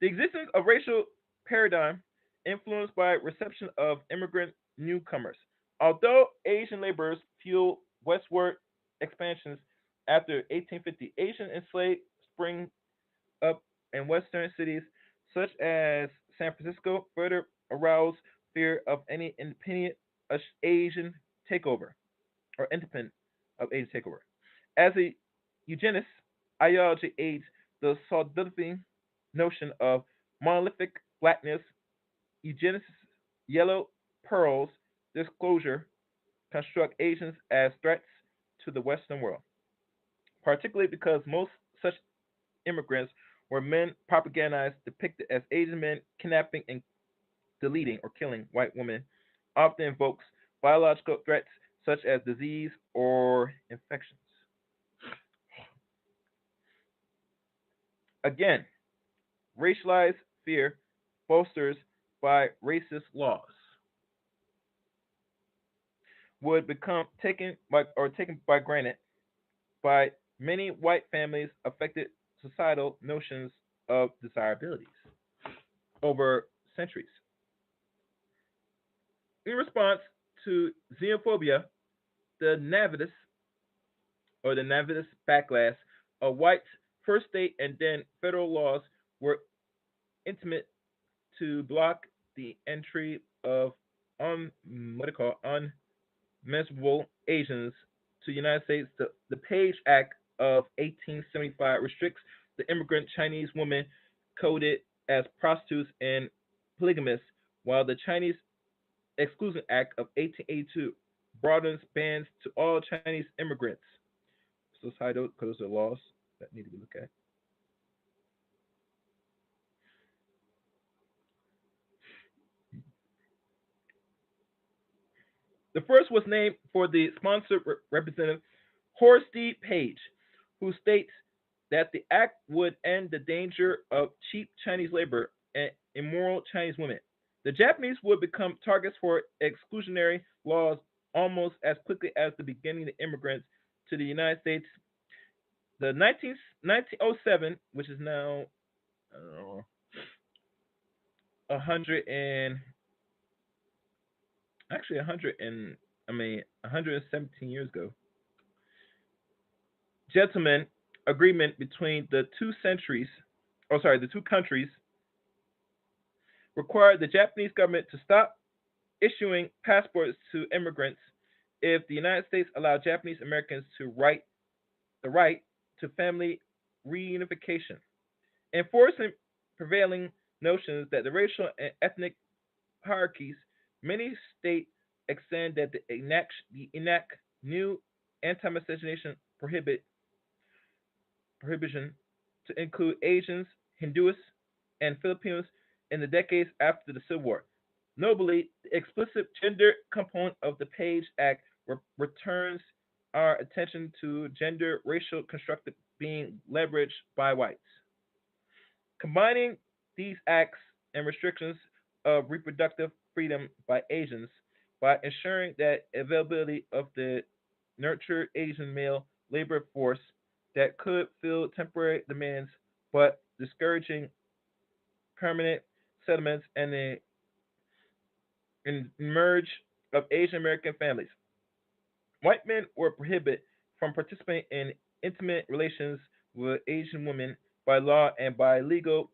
The existence of racial paradigm influenced by reception of immigrant newcomers. Although Asian laborers fueled westward expansions after 1850, Asian enslaved spring up in western cities such as San Francisco further aroused fear of any independent Asian takeover or independent of Asian takeover. As a eugenist, ideology aids the solidification notion of monolithic blackness. Eugenics, yellow pearls, disclosure construct Asians as threats to the Western world, particularly because most such immigrants were men propagandized, depicted as Asian men kidnapping and deleting or killing white women, often invokes biological threats such as disease or infections. Again, racialized fear bolsters by racist laws would become taken by granted by many white families affected societal notions of desirabilities over centuries. In response to xenophobia, the Navitas the Navitas backlash of whites, first state and then federal laws were intimate to block the entry of what they call unmensurable Asians to the United States. The Page Act of 1875 restricts the immigrant Chinese women coded as prostitutes and polygamists, while the Chinese Exclusion Act of 1882 broadens bans to all Chinese immigrants. So side note, because those are laws that need to be looked at. The first was named for the sponsored representative Horace D. Page, who states that the act would end the danger of cheap Chinese labor and immoral Chinese women. The Japanese would become targets for exclusionary laws almost as quickly as the beginning of immigrants to the United States. The 1907, which is now I don't know, 100 and actually 100 and 117 years ago, gentleman agreement between the two countries required the Japanese government to stop issuing passports to immigrants if the United States allowed Japanese Americans to the right to family reunification, enforcing prevailing notions that the racial and ethnic hierarchies many states extend that enact new anti-miscegenation prohibition to include Asians, Hindus, and Filipinos in the decades after the Civil War. Notably, the explicit gender component of the Page Act returns our attention to gender racial construct being leveraged by whites. Combining these acts and restrictions of reproductive freedom by Asians by ensuring that availability of the nurtured Asian male labor force that could fill temporary demands but discouraging permanent settlements and the emerge of Asian American families. White men were prohibited from participating in intimate relations with Asian women by law and by legal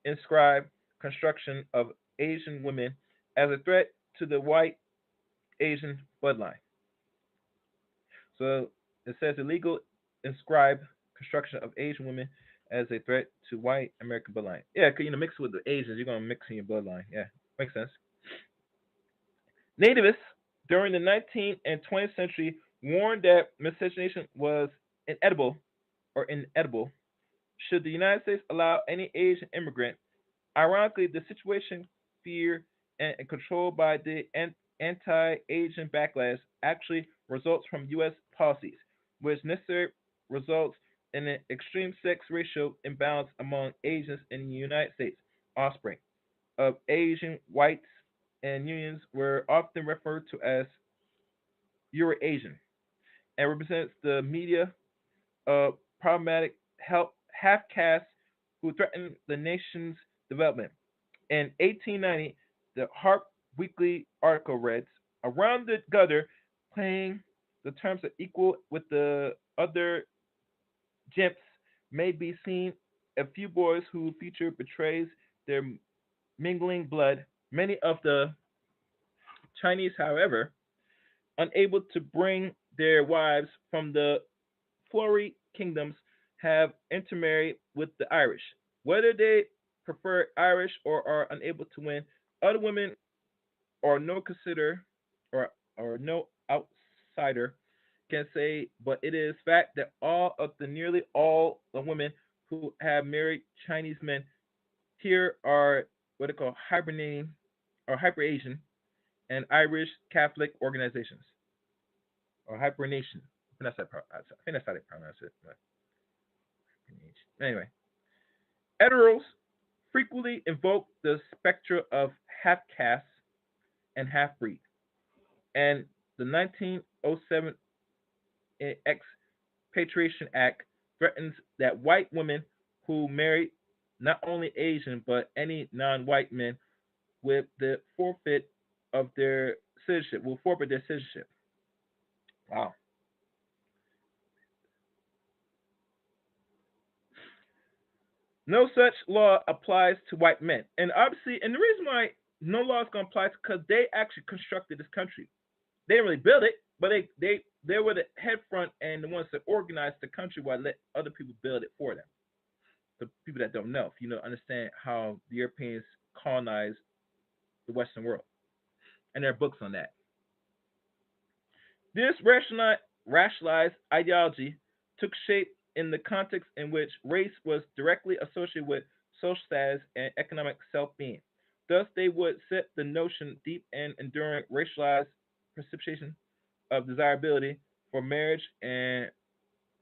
inscribed construction of Asian women as a threat to the white Asian bloodline. So it says illegal inscribed construction of Asian women as a threat to white American bloodline. Yeah, because mix with the Asians, you're gonna mix in your bloodline. Yeah, makes sense. Nativists during the 19th and 20th century warned that miscegenation was inedible inedible should the United States allow any Asian immigrant. Ironically, the situation, fear, and controlled by the anti-Asian backlash actually results from U.S. policies, which necessarily results in an extreme sex ratio imbalance among Asians in the United States. Offspring of Asian whites and unions were often referred to as Euro-Asian and represents the media of problematic half castes who threatened the nation's development. In 1890, the Harp Weekly article reads, around the gutter, playing the terms of equal with the other gents may be seen a few boys who feature betrays their mingling blood. Many of the Chinese, however, unable to bring their wives from the Flory kingdoms, have intermarried with the Irish. Whether they prefer Irish or are unable to win, other women or no consider or no outsider can say, but it is fact that nearly all the women who have married Chinese men here are what they call hibernating or hyper Asian and Irish Catholic organizations or hypernation. I think that's how they pronounce it. But anyway, Eteros frequently invoke the spectra of half caste and half breed, and the 1907 Expatriation Act threatens that white women who marry not only Asian but any non-white men with the forfeit of their citizenship, will forfeit their citizenship. Wow. No such law applies to white men. And obviously, and the reason why no law is going to apply is because they actually constructed this country. They didn't really build it, but they were the head front and the ones that organized the country while let other people build it for them. The people that don't know, if you don't understand how the Europeans colonized the Western world, and there are books on that. This rationalized ideology took shape in the context in which race was directly associated with social status and economic self-being. Thus, they would set the notion deep and enduring racialized precipitation of desirability for marriage and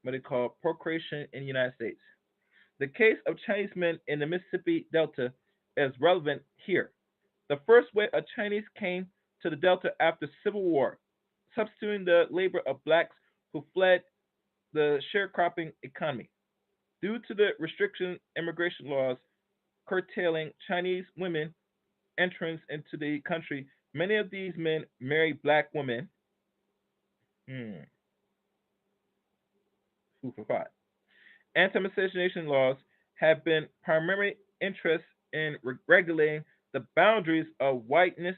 what they call procreation in the United States. The case of Chinese men in the Mississippi Delta is relevant here. The first wave of Chinese came to the Delta after the Civil War, substituting the labor of blacks who fled the sharecropping economy. Due to the restriction immigration laws curtailing Chinese women entrance into the country, many of these men married black women. Hmm, food for thought. Anti-miscegenation laws have been primary interests in regulating the boundaries of whiteness,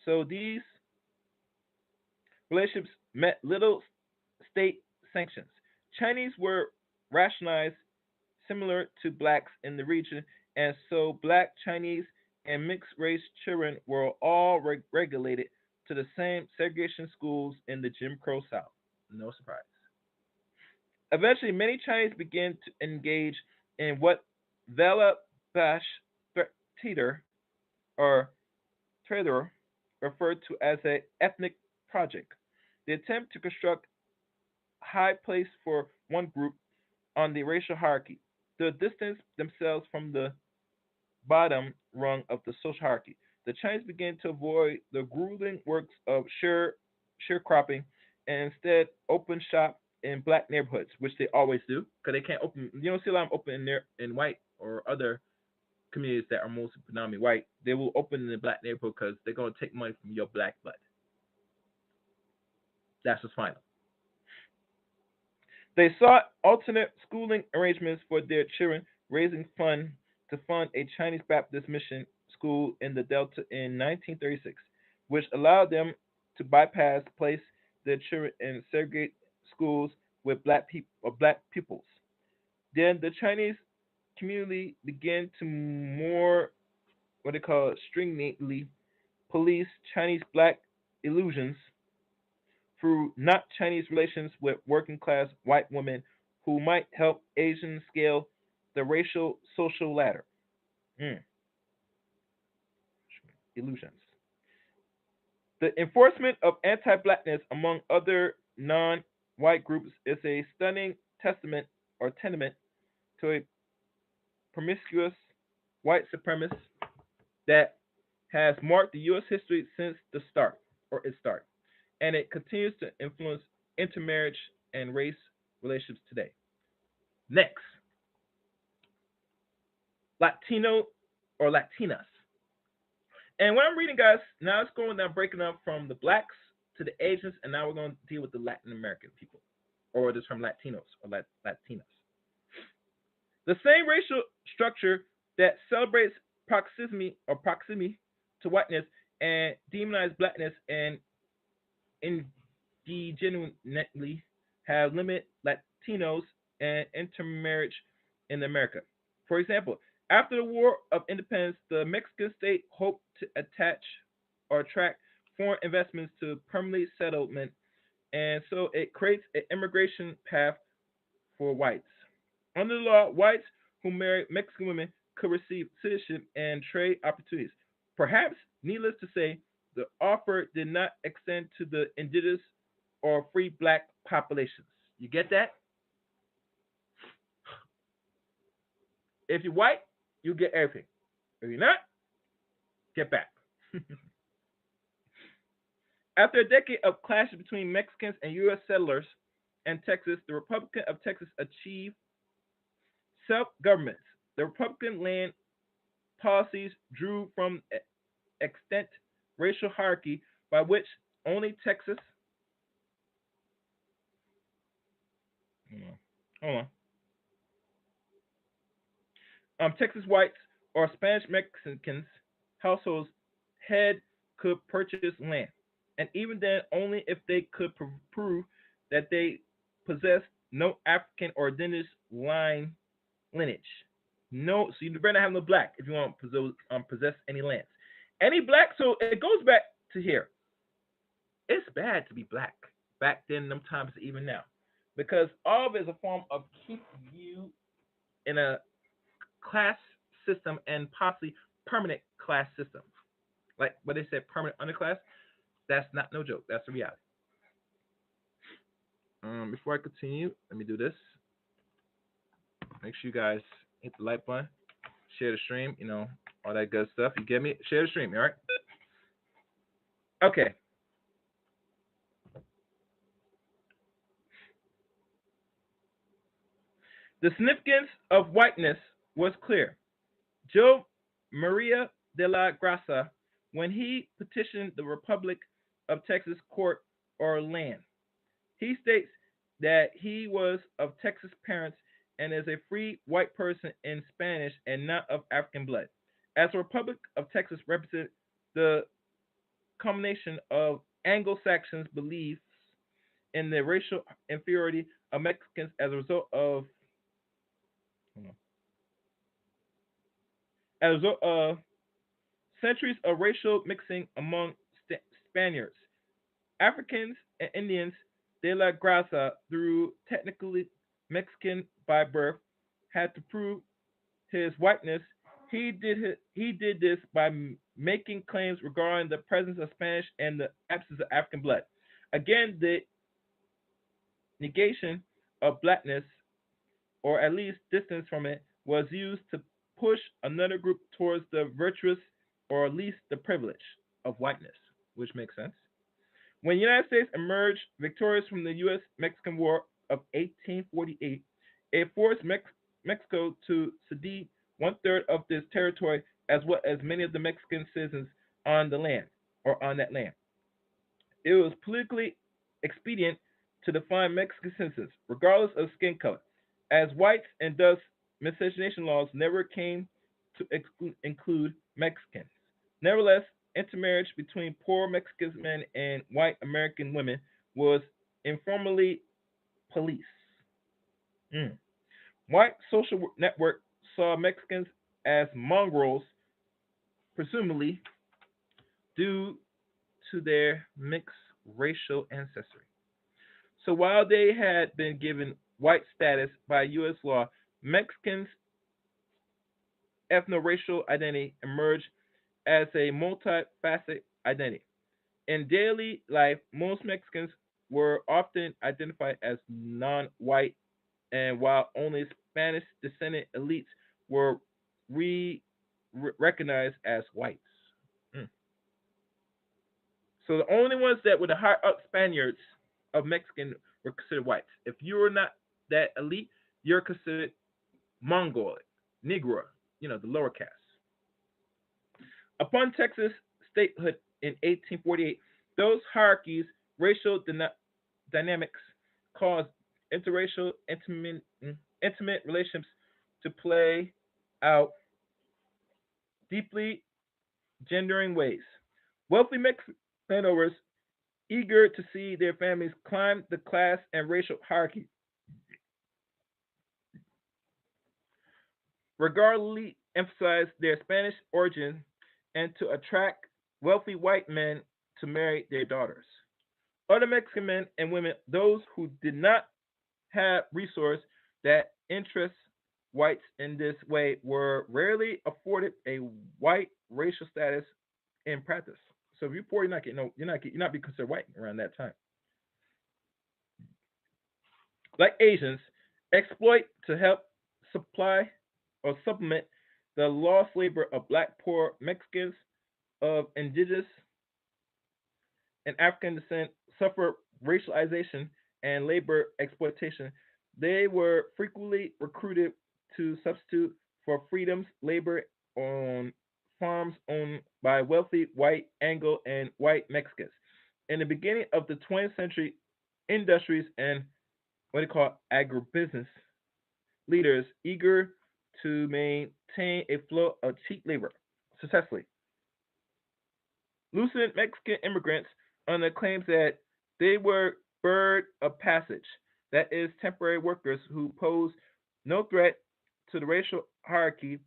so these relationships met little state sanctions. Chinese were rationalized similar to blacks in the region, and so black Chinese and mixed race children were all regulated to the same segregation schools in the Jim Crow South. No surprise. Eventually, many Chinese began to engage in what Vela Bash Theater or Trader referred to as an ethnic project. The attempt to construct high place for one group on the racial hierarchy, to distance themselves from the bottom rung of the social hierarchy. The Chinese began to avoid the grueling works of sharecropping and instead open shop in black neighborhoods, which they always do, because they can't open. You don't see a lot of open in there in white or other communities that are mostly predominantly white. They will open in the black neighborhood because they're going to take money from your black blood. That's just final. They sought alternate schooling arrangements for their children, raising funds to fund a Chinese Baptist mission school in the Delta in 1936, which allowed them to bypass place their children in segregated schools with black pupils. Then the Chinese community began to more what they call stringently police Chinese black illusions through not Chinese relations with working class white women who might help Asians scale the racial social ladder. Mm, illusions. The enforcement of anti blackness among other non white groups is a stunning testament or tenement to a promiscuous white supremacist that has marked the U.S. history since the start, or its start, and it continues to influence intermarriage and race relationships today. Next, Latino or Latinas. And what I'm reading, guys, now it's going down, breaking up from the blacks to the Asians, and now we're going to deal with the Latin American people, or the term Latinos or Latinas. The same racial structure that celebrates proximity to whiteness and demonizes blackness and indigeneity have limited Latinos and intermarriage in America. For example, after the War of Independence, the Mexican state hoped to attach or attract foreign investments to permanently settlement, and so it creates an immigration path for whites. Under the law, whites who married Mexican women could receive citizenship and trade opportunities. Perhaps, needless to say, the offer did not extend to the indigenous or free black populations. You get that? If you're white, you get everything. If you're not, get back. After a decade of clashes between Mexicans and U.S. settlers in Texas, the Republic of Texas achieved self-government. The Republican land policies drew from extant racial hierarchy by which only Texas, hold on, Texas whites or Spanish Mexicans households head could purchase land, and even then, only if they could prove that they possessed no African or Danish line lineage. No, so you better not have no black if you want to possess any lands. Any black, so it goes back to here. It's bad to be black back then, them times, even now, because all of it is a form of keep you in a class system and possibly permanent class system. Like what they said, permanent underclass. That's not no joke. That's the reality. Before I continue, let me do this. Make sure you guys hit the like button, share the stream, all that good stuff. You get me? Share the stream, all right? Okay. The significance of whiteness was clear. Joe Maria de la Graça, when he petitioned the Republic of Texas court or land, he states that he was of Texas parents and is a free white person in Spanish and not of African blood. As the Republic of Texas represents the combination of Anglo-Saxons' beliefs in the racial inferiority of Mexicans as a result of centuries of racial mixing among Spaniards, Africans, and Indians. De la Graça, through technically Mexican by birth, had to prove his whiteness. He did this by making claims regarding the presence of Spanish and the absence of African blood. Again, the negation of blackness, or at least distance from it, was used to push another group towards the virtuous, or at least the privilege, of whiteness, which makes sense. When the United States emerged victorious from the U.S.-Mexican War of 1848, it forced Mexico to cede one-third of this territory, as well as many of the Mexican citizens on the land, or on that land. It was politically expedient to define Mexican citizens, regardless of skin color, as whites, and thus miscegenation laws never came to include Mexicans. Nevertheless, intermarriage between poor Mexican men and white American women was informally policed. White social network saw Mexicans as mongrels, presumably due to their mixed racial ancestry. So while they had been given white status by U.S. law, Mexicans' ethno-racial identity emerged as a multifaceted identity. In daily life, most Mexicans were often identified as non-white, and while only Spanish descendant elites were recognized as whites. Mm. So the only ones that were the higher up Spaniards of Mexican were considered whites. If you were not that elite, you're considered Mongol, Negro, the lower caste. Upon Texas statehood in 1848, those hierarchies, racial dynamics caused interracial, intimate relationships to play out deeply gendering ways. Wealthy Mexican landowners, eager to see their families climb the class and racial hierarchy, regardlessly emphasized their Spanish origin and to attract wealthy white men to marry their daughters. Other Mexican men and women, those who did not have resources that interest whites in this way, were rarely afforded a white racial status in practice. So if you're poor, you're not being considered white around that time. Like Asians, exploit to help supply or supplement the lost labor of black poor Mexicans of indigenous and African descent suffer racialization and labor exploitation. They were frequently recruited to substitute for freedom's labor on farms owned by wealthy white Anglo and white Mexicans. In the beginning of the 20th century, industries and what they call agribusiness leaders eager to maintain a flow of cheap labor successfully loosened Mexican immigrants on the claims that they were bird of passage, that is, temporary workers who pose no threat to the racial hierarchy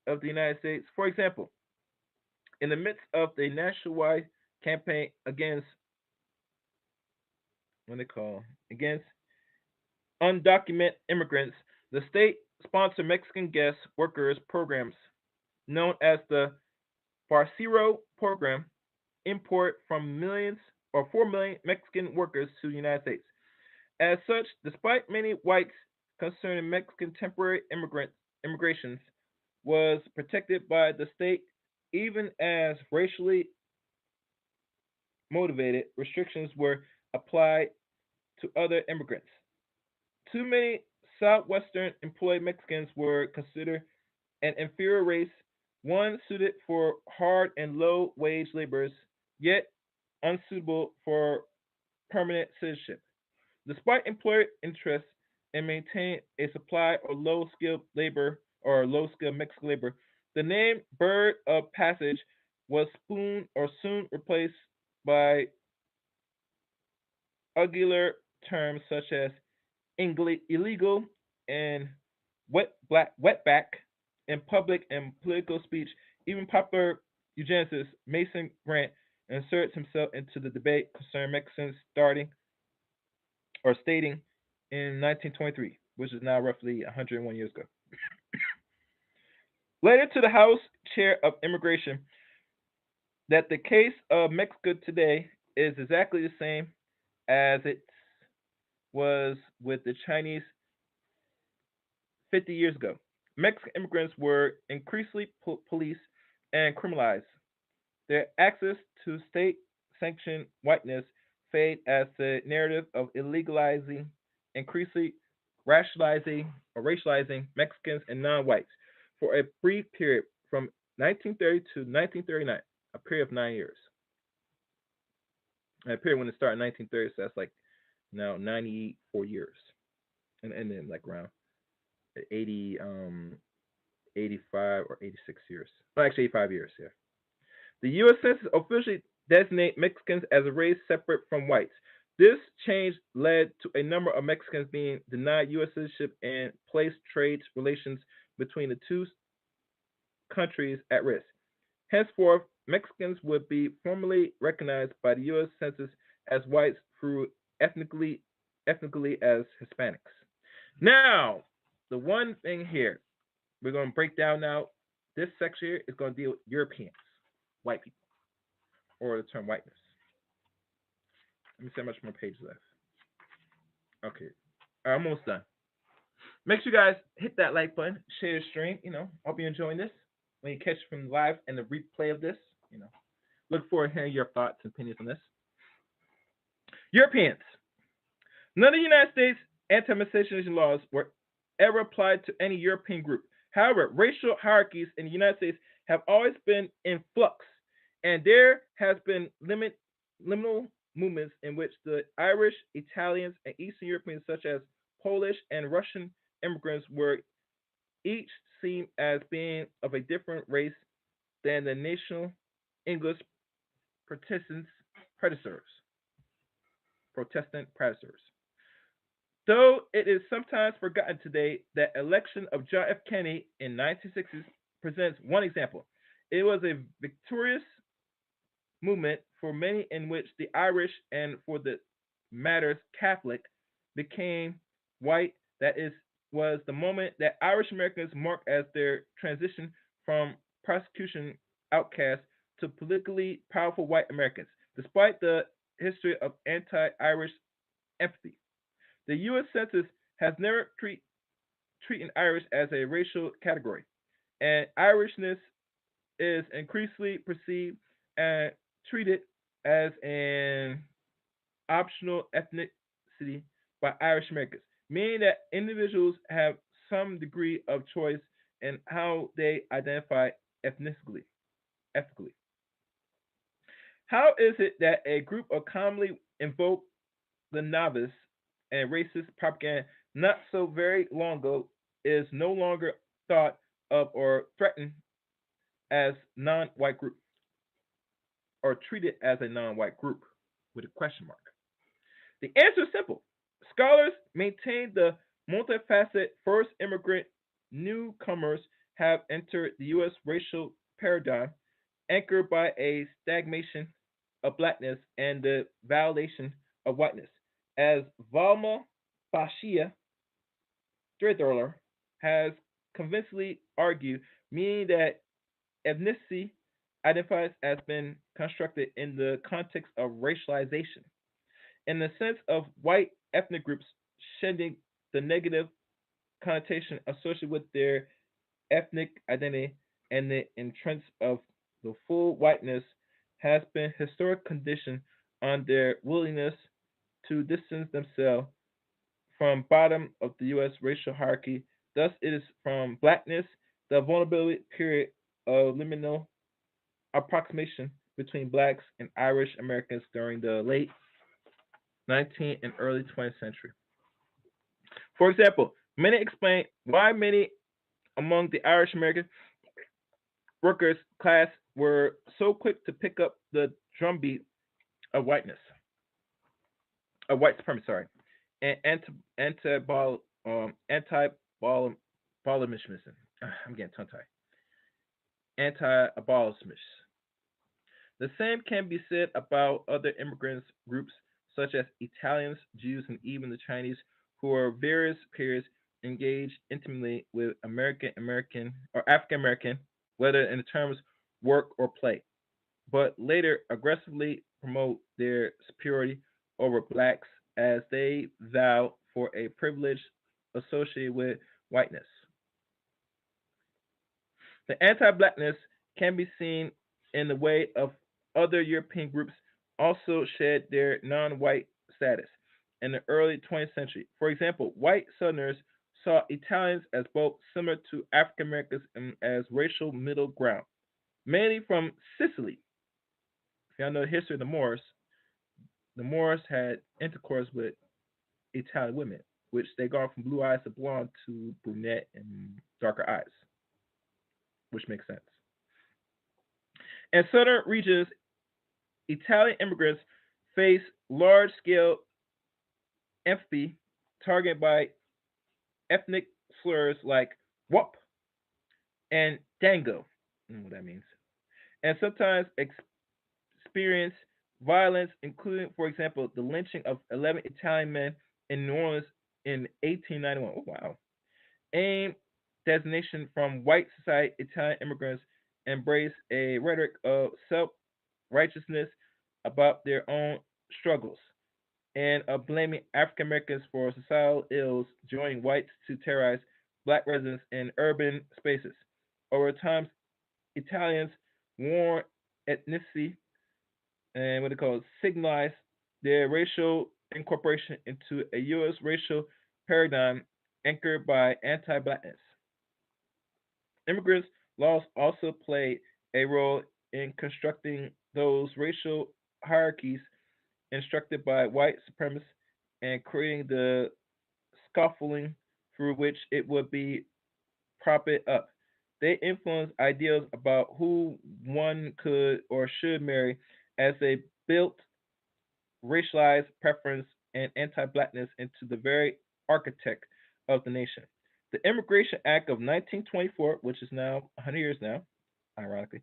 of the United States. For example, in the midst of the nationwide campaign against what they call against undocumented immigrants, the state sponsored Mexican guest workers programs known as the Farciro program import from millions or 4 million Mexican workers to the United States. As such, despite many whites concerning Mexican temporary immigrations was protected by the state, even as racially motivated restrictions were applied to other immigrants. Too many Southwestern employed Mexicans were considered an inferior race, one suited for hard and low wage laborers, yet unsuitable for permanent citizenship. Despite employer interest in maintaining a supply of low skilled labor or low skilled Mexican labor, the name bird of passage was soon replaced by uglier terms such as illegal and wetback in public and political speech. Even popular eugenicist Mason Grant inserts himself into the debate concerning Mexicans starting or stating in 1923, which is now roughly 101 years ago. Later to the House Chair of Immigration that the case of Mexico today is exactly the same as it was with the Chinese 50 years ago. Mexican immigrants were increasingly policed and criminalized. Their access to state sanctioned whiteness fade as the narrative of illegalizing, increasingly racializing Mexicans and non-whites for a brief period from 1930 to 1939, a period of 9 years. A period when it started in 1930, so that's like now 94 years, and then like around 80, 85 or 86 years. No, actually 85 years. Yeah. The U.S. Census officially designate Mexicans as a race separate from whites. This change led to a number of Mexicans being denied U.S. citizenship and placed trade relations between the two countries at risk. Henceforth, Mexicans would be formally recognized by the U.S. Census as whites through ethnically as Hispanics. Now, the one thing here we're going to break down now. This section here is going to deal with Europeans, white people, or the term whiteness. Let me see how much more pages left. Okay, I'm almost done. Make sure you guys hit that like button, share the stream. Hope you're enjoying this. When you catch it from live and the replay of this, look forward to hearing your thoughts and opinions on this. Europeans. None of the United States anti-miscegenation laws were ever applied to any European group. However, racial hierarchies in the United States have always been in flux, and there has been liminal movements in which the Irish, Italians, and Eastern Europeans, such as Polish and Russian immigrants, were each seen as being of a different race than the national English predecessors. Protestant predecessors. Though it is sometimes forgotten today that election of John F. Kennedy in 1960 presents one example. It was a victorious movement for many in which the Irish and for the matters Catholic became white. That is was the moment that Irish Americans marked as their transition from persecution outcasts to politically powerful white Americans. Despite the history of anti-Irish empathy, the U.S. Census has never treated Irish as a racial category, and Irishness is increasingly perceived and treated as an optional ethnicity by Irish Americans, meaning that individuals have some degree of choice in how they identify ethnically. ethically. How is it that a group of commonly invoke the novice and racist propaganda not so very long ago is no longer thought of or threatened as non-white group or treated as a non-white group with a question mark? The answer is simple. Scholars maintain the multifaceted first immigrant newcomers have entered the U.S. racial paradigm anchored by a stagnation of blackness and the validation of whiteness. As Valma Bashia Stridler has convincingly argued, meaning that ethnicity identifies as been constructed in the context of racialization, in the sense of white ethnic groups shedding the negative connotation associated with their ethnic identity and the entrance of the full whiteness has been historic condition on their willingness to distance themselves from bottom of the U.S. racial hierarchy. Thus, it is from blackness the vulnerability period of liminal approximation between blacks and Irish Americans during the late 19th and early 20th century. For example, many explain why many among the Irish American workers class were so quick to pick up the drumbeat of whiteness, of white supremacy, sorry, and anti-abolitionism. I'm getting tongue tied. Anti-abolitionists. The same can be said about other immigrant groups such as Italians, Jews, and even the Chinese, who are various periods engaged intimately with American or African American, whether in the terms work or play, but later aggressively promote their superiority over blacks as they vow for a privilege associated with whiteness. The anti-blackness can be seen in the way of other European groups also shed their non-white status in the early 20th century. For example, white Southerners saw Italians as both similar to African Americans and as racial middle ground, mainly from Sicily. If y'all know the history of the Moors had intercourse with Italian women, which they gone from blue eyes to blonde to brunette and darker eyes, which makes sense. In southern regions, Italian immigrants face large-scale empathy targeted by ethnic slurs like "wop" and "dango," I don't know what that means, and sometimes experience violence, including, for example, the lynching of 11 Italian men in New Orleans in 1891. Oh, wow. AIM designation from white society, Italian immigrants embrace a rhetoric of self righteousness about their own struggles and of blaming African Americans for societal ills, joining whites to terrorize black residents in urban spaces. Over time, Italians warn ethnicity and what they call signalize their racial incorporation into a U.S. racial paradigm anchored by anti-blackness. Immigrants' laws also play a role in constructing those racial hierarchies instructed by white supremacists and creating the scaffolding through which it would be propped up. They influence ideas about who one could or should marry as they built racialized preference and anti-blackness into the very architect of the nation. The Immigration Act of 1924, which is now 100 years now, ironically,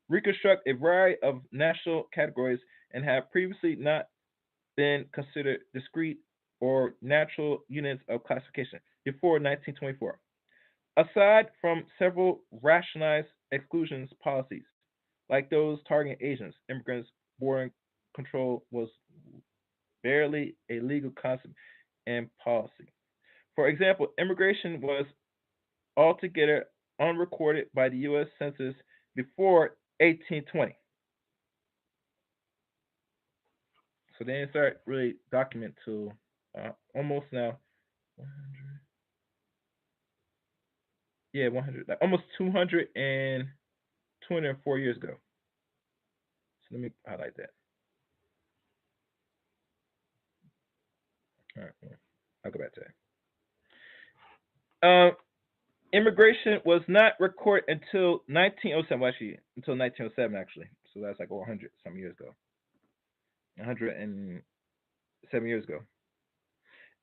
reconstruct a variety of national categories and have previously not been considered discrete or natural units of classification before 1924. Aside from several rationalized exclusions policies, like those targeting Asians, immigrants, border control was barely a legal concept and policy. For example, immigration was altogether unrecorded by the U.S. Census before 1820. So they didn't start really document till almost now 100, yeah, 100, like almost 200 and 204 years ago. So let me highlight that. All right, yeah. I'll go back to that. Immigration was not recorded until 1907. Well, actually, until 1907, actually. So that's like over 100 some years ago. 107 years ago.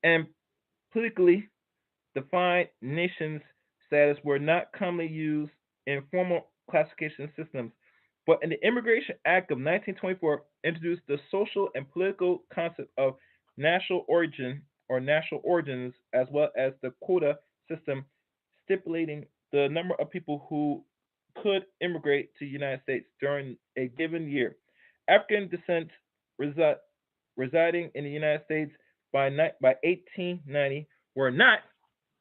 And politically defined nations status were not commonly used in formal classification systems, but in the Immigration Act of 1924 introduced the social and political concept of national origin or national origins, as well as the quota system stipulating the number of people who could immigrate to the United States during a given year. African descent resi- residing in the United States by 1890 were not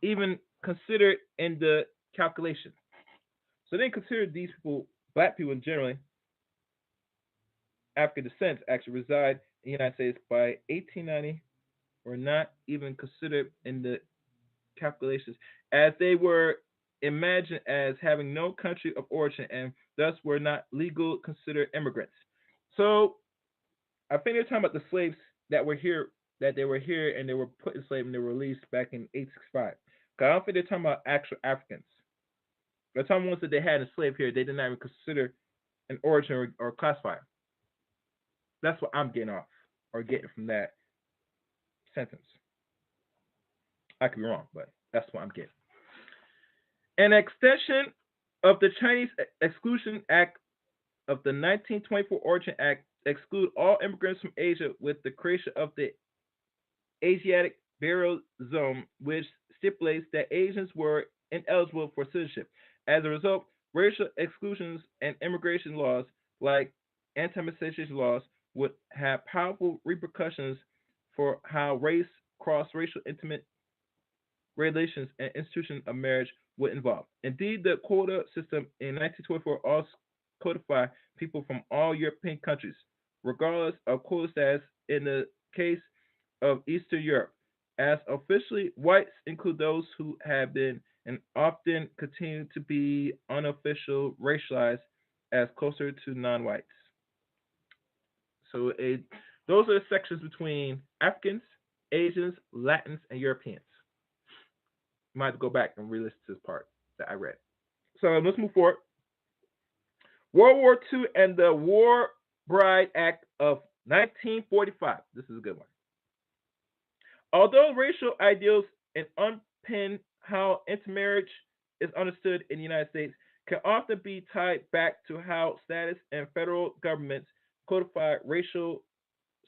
even considered in the calculation. So they didn't consider these people, black people in general, African descent, actually reside in the United States by 1890 were not even considered in the calculations, as they were imagined as having no country of origin and thus were not legal considered immigrants. So I think they're talking about the slaves that were here, that they were here and they were put in slavery and they were released back in 1865. Because I don't think they're talking about actual Africans. They're talking ones that they had enslaved here, they did not even consider an origin or classifier. That's what I'm getting off or getting from that sentence. I could be wrong, but that's what I'm getting. An extension of the Chinese Exclusion Act of the 1924 Origin Act exclude all immigrants from Asia with the creation of the Asiatic Burial Zone, which stipulates that Asians were ineligible for citizenship. As a result, racial exclusions and immigration laws, like anti-miscegenation laws, would have powerful repercussions for how race, cross-racial intimate relations, and institution of marriage would involve. Indeed, the quota system in 1924 also codified people from all European countries, regardless of quota status in the case of Eastern Europe. As officially whites include those who have been and often continue to be unofficial racialized as closer to non-whites. So those are the sections between Africans, Asians, Latins, and Europeans. You might have to go back and re-listen to this part that I read. So let's move forward. World War II and the War Bride Act of 1945. This is a good one. Although racial ideals and unpin how intermarriage is understood in the United States can often be tied back to how status and federal governments codify racial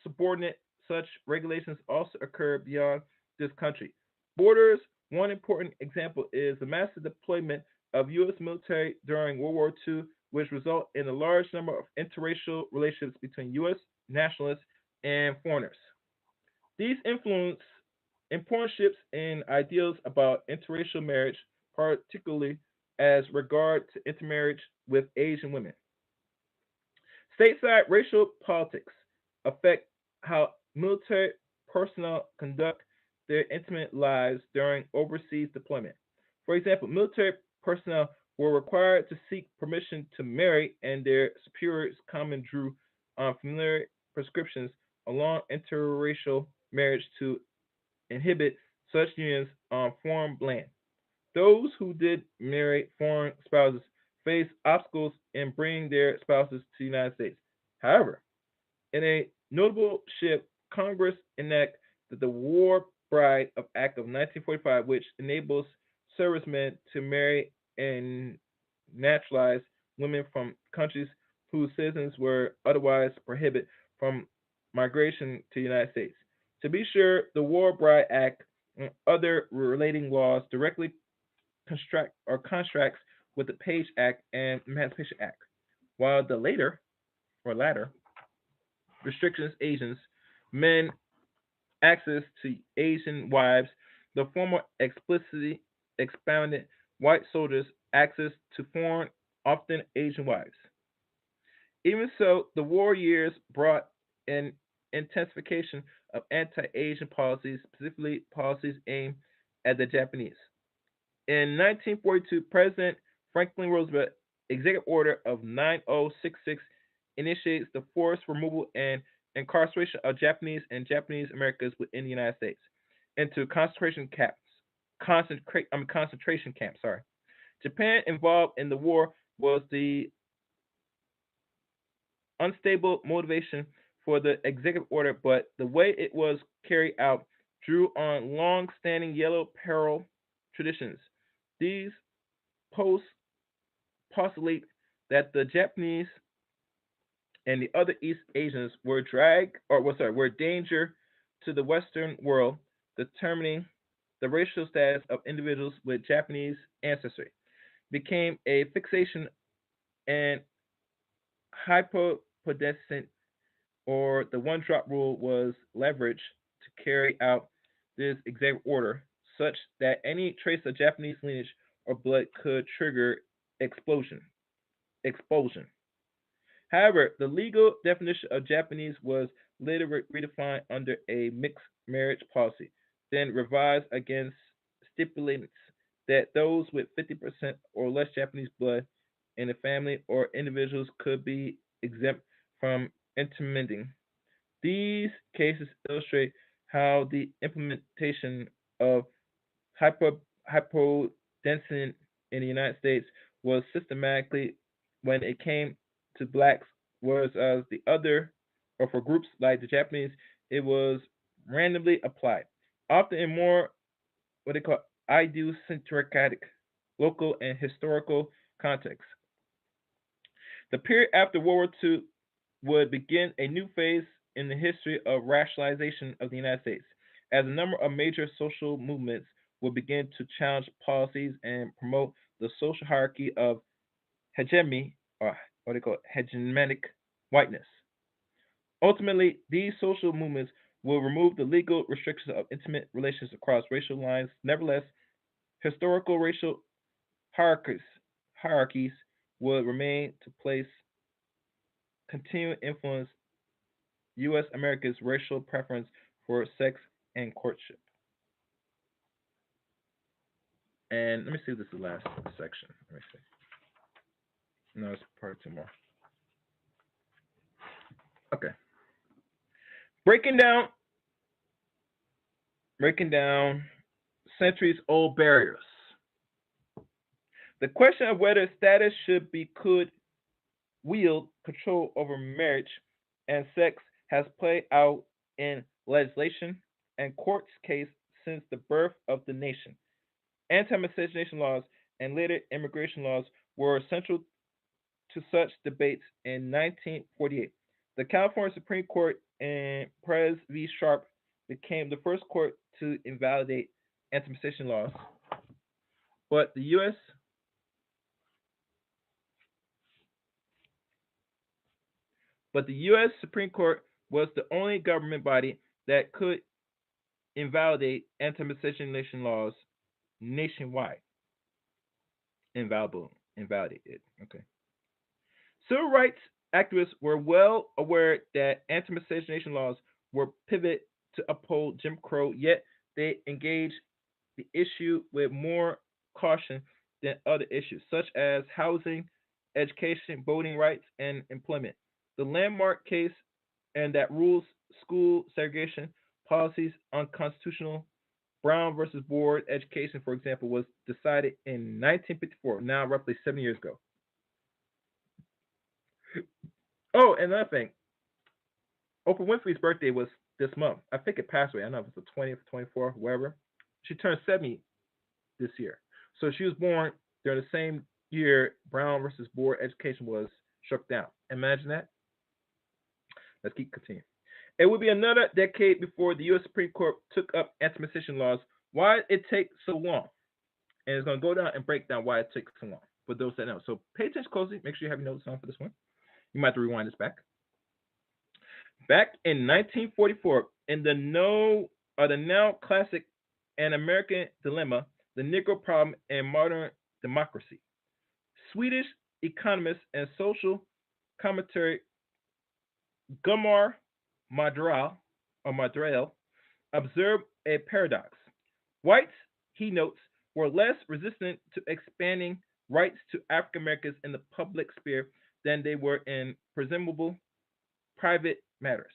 subordinate, such regulations also occur beyond this country. Borders, one important example is the massive deployment of U.S. military during World War II, which result in a large number of interracial relationships between U.S. nationalists and foreigners. These influence important shifts in ideals about interracial marriage, particularly as regard to intermarriage with Asian women. Stateside racial politics affect how military personnel conduct their intimate lives during overseas deployment. For example, military personnel were required to seek permission to marry, and their superiors commonly drew on familiar prescriptions along interracial marriage to inhibit such unions on foreign land. Those who did marry foreign spouses faced obstacles in bringing their spouses to the United States. However, in a notable shift, Congress enacted the War Bride of Act of 1945, which enables servicemen to marry and naturalize women from countries whose citizens were otherwise prohibited from migration to the United States. To be sure, the War Bride Act and other relating laws directly construct or contracts with the Page Act and Emancipation Act, while the latter restrictions Asians men access to Asian wives. The former explicitly expounded white soldiers access to foreign, often Asian wives. Even so, the war years brought an intensification of anti-Asian policies, specifically policies aimed at the Japanese. In 1942, President Franklin Roosevelt Executive Order of 9066 initiates the forced removal and incarceration of Japanese and Japanese Americans within the United States into concentration camps. Concentration camps. Sorry. Japan involved in the war was the unstable motivation for the executive order, but the way it was carried out drew on long-standing yellow peril traditions. These posts postulate that the Japanese and the other East Asians were were danger to the Western world, determining the racial status of individuals with Japanese ancestry. Became a fixation and hypopedescent or the one drop rule was leveraged to carry out this executive order, such that any trace of Japanese lineage or blood could trigger explosion. Expulsion. However, the legal definition of Japanese was later redefined under a mixed marriage policy, then revised against stipulates that those with 50% or less Japanese blood in the family or individuals could be exempt from intermingling. These cases illustrate how the implementation of hypo, hypodensity in the United States was systematically when it came to blacks, whereas the other, or for groups like the Japanese, it was randomly applied, often in more what they call idiosyncratic local and historical contexts. The period after World War II would begin a new phase in the history of rationalization of the United States, as a number of major social movements would begin to challenge policies and promote the social hierarchy of hegemony, or what they call hegemonic whiteness. Ultimately, these social movements will remove the legal restrictions of intimate relations across racial lines. Nevertheless, historical racial hierarchies, hierarchies would remain to place continuing influence U.S. America's racial preference for sex and courtship. And let me see if this is the last section. Let me see. No, it's part two more. Okay. Breaking down, breaking down centuries old barriers. The question of whether status should be could wield control over marriage and sex has played out in legislation and courts case since the birth of the nation. Anti-miscegenation laws and later immigration laws were central to such debates in 1948. The California Supreme Court in Perez v. Sharp became the first court to invalidate anti-miscegenation laws, but the U.S. but the U.S. Supreme Court was the only government body that could invalidate anti-miscegenation laws nationwide. Invalidated. Okay. Civil rights activists were well aware that anti-miscegenation laws were pivot to uphold Jim Crow, yet they engaged the issue with more caution than other issues, such as housing, education, voting rights, and employment. The landmark case and that rules school segregation policies unconstitutional. Brown versus Board Education, for example, was decided in 1954, now roughly 7 years ago. Oh, and another thing, Oprah Winfrey's birthday was this month. I think it passed away. I don't know if it's the 20th, 24th, whatever. She turned 70 this year. So she was born during the same year Brown versus Board Education was struck down. Imagine that. Let's keep continuing. It would be another decade before the U.S. Supreme Court took up anti-miscegenation laws. Why did it take so long? And it's going to go down and break down why it takes so long for those that know. So pay attention closely. Make sure you have your notes on for this one. You might have to rewind this back. Back in 1944, in the now classic An American Dilemma, The Negro Problem and Modern Democracy, Swedish economist and social commentator Gunnar Madral observed a paradox. Whites, he notes, were less resistant to expanding rights to African Americans in the public sphere than they were in presumable private matters.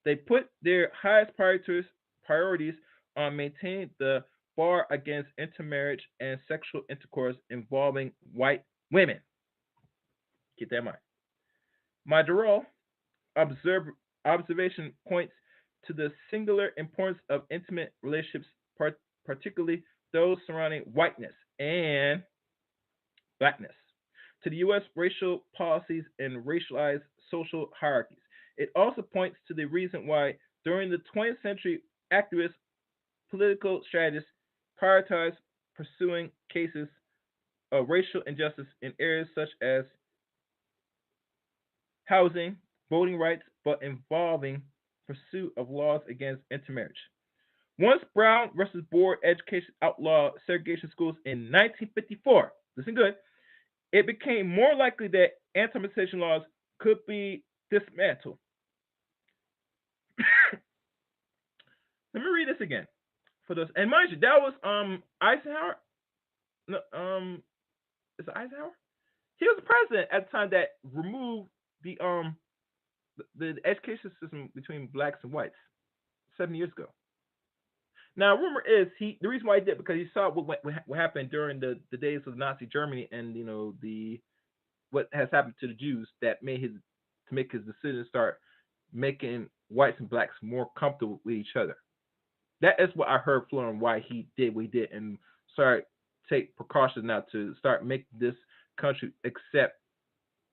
They put their highest priorities on maintaining the bar against intermarriage and sexual intercourse involving white women. Keep that in mind. Majoral observation points to the singular importance of intimate relationships, particularly those surrounding whiteness and blackness, to the U.S. racial policies and racialized social hierarchies. It also points to the reason why, during the 20th century, activists, political strategists prioritized pursuing cases of racial injustice in areas such as housing, voting rights, but involving pursuit of laws against intermarriage. Once Brown versus Board Education outlawed segregation schools in 1954, listen good, it became more likely that anti-segregation laws could be dismantled. Let me read this again for those. And mind you, that was Eisenhower. No, is it Eisenhower? He was the president at the time that removed the education system between blacks and whites 7 years ago. Now, rumor is the reason why he did because he saw what happened during the days of Nazi Germany, and the what has happened to the Jews that made his to make his decision start making whites and blacks more comfortable with each other. That is what I heard flowing why he did what he did and started take precautions now to start making this country accept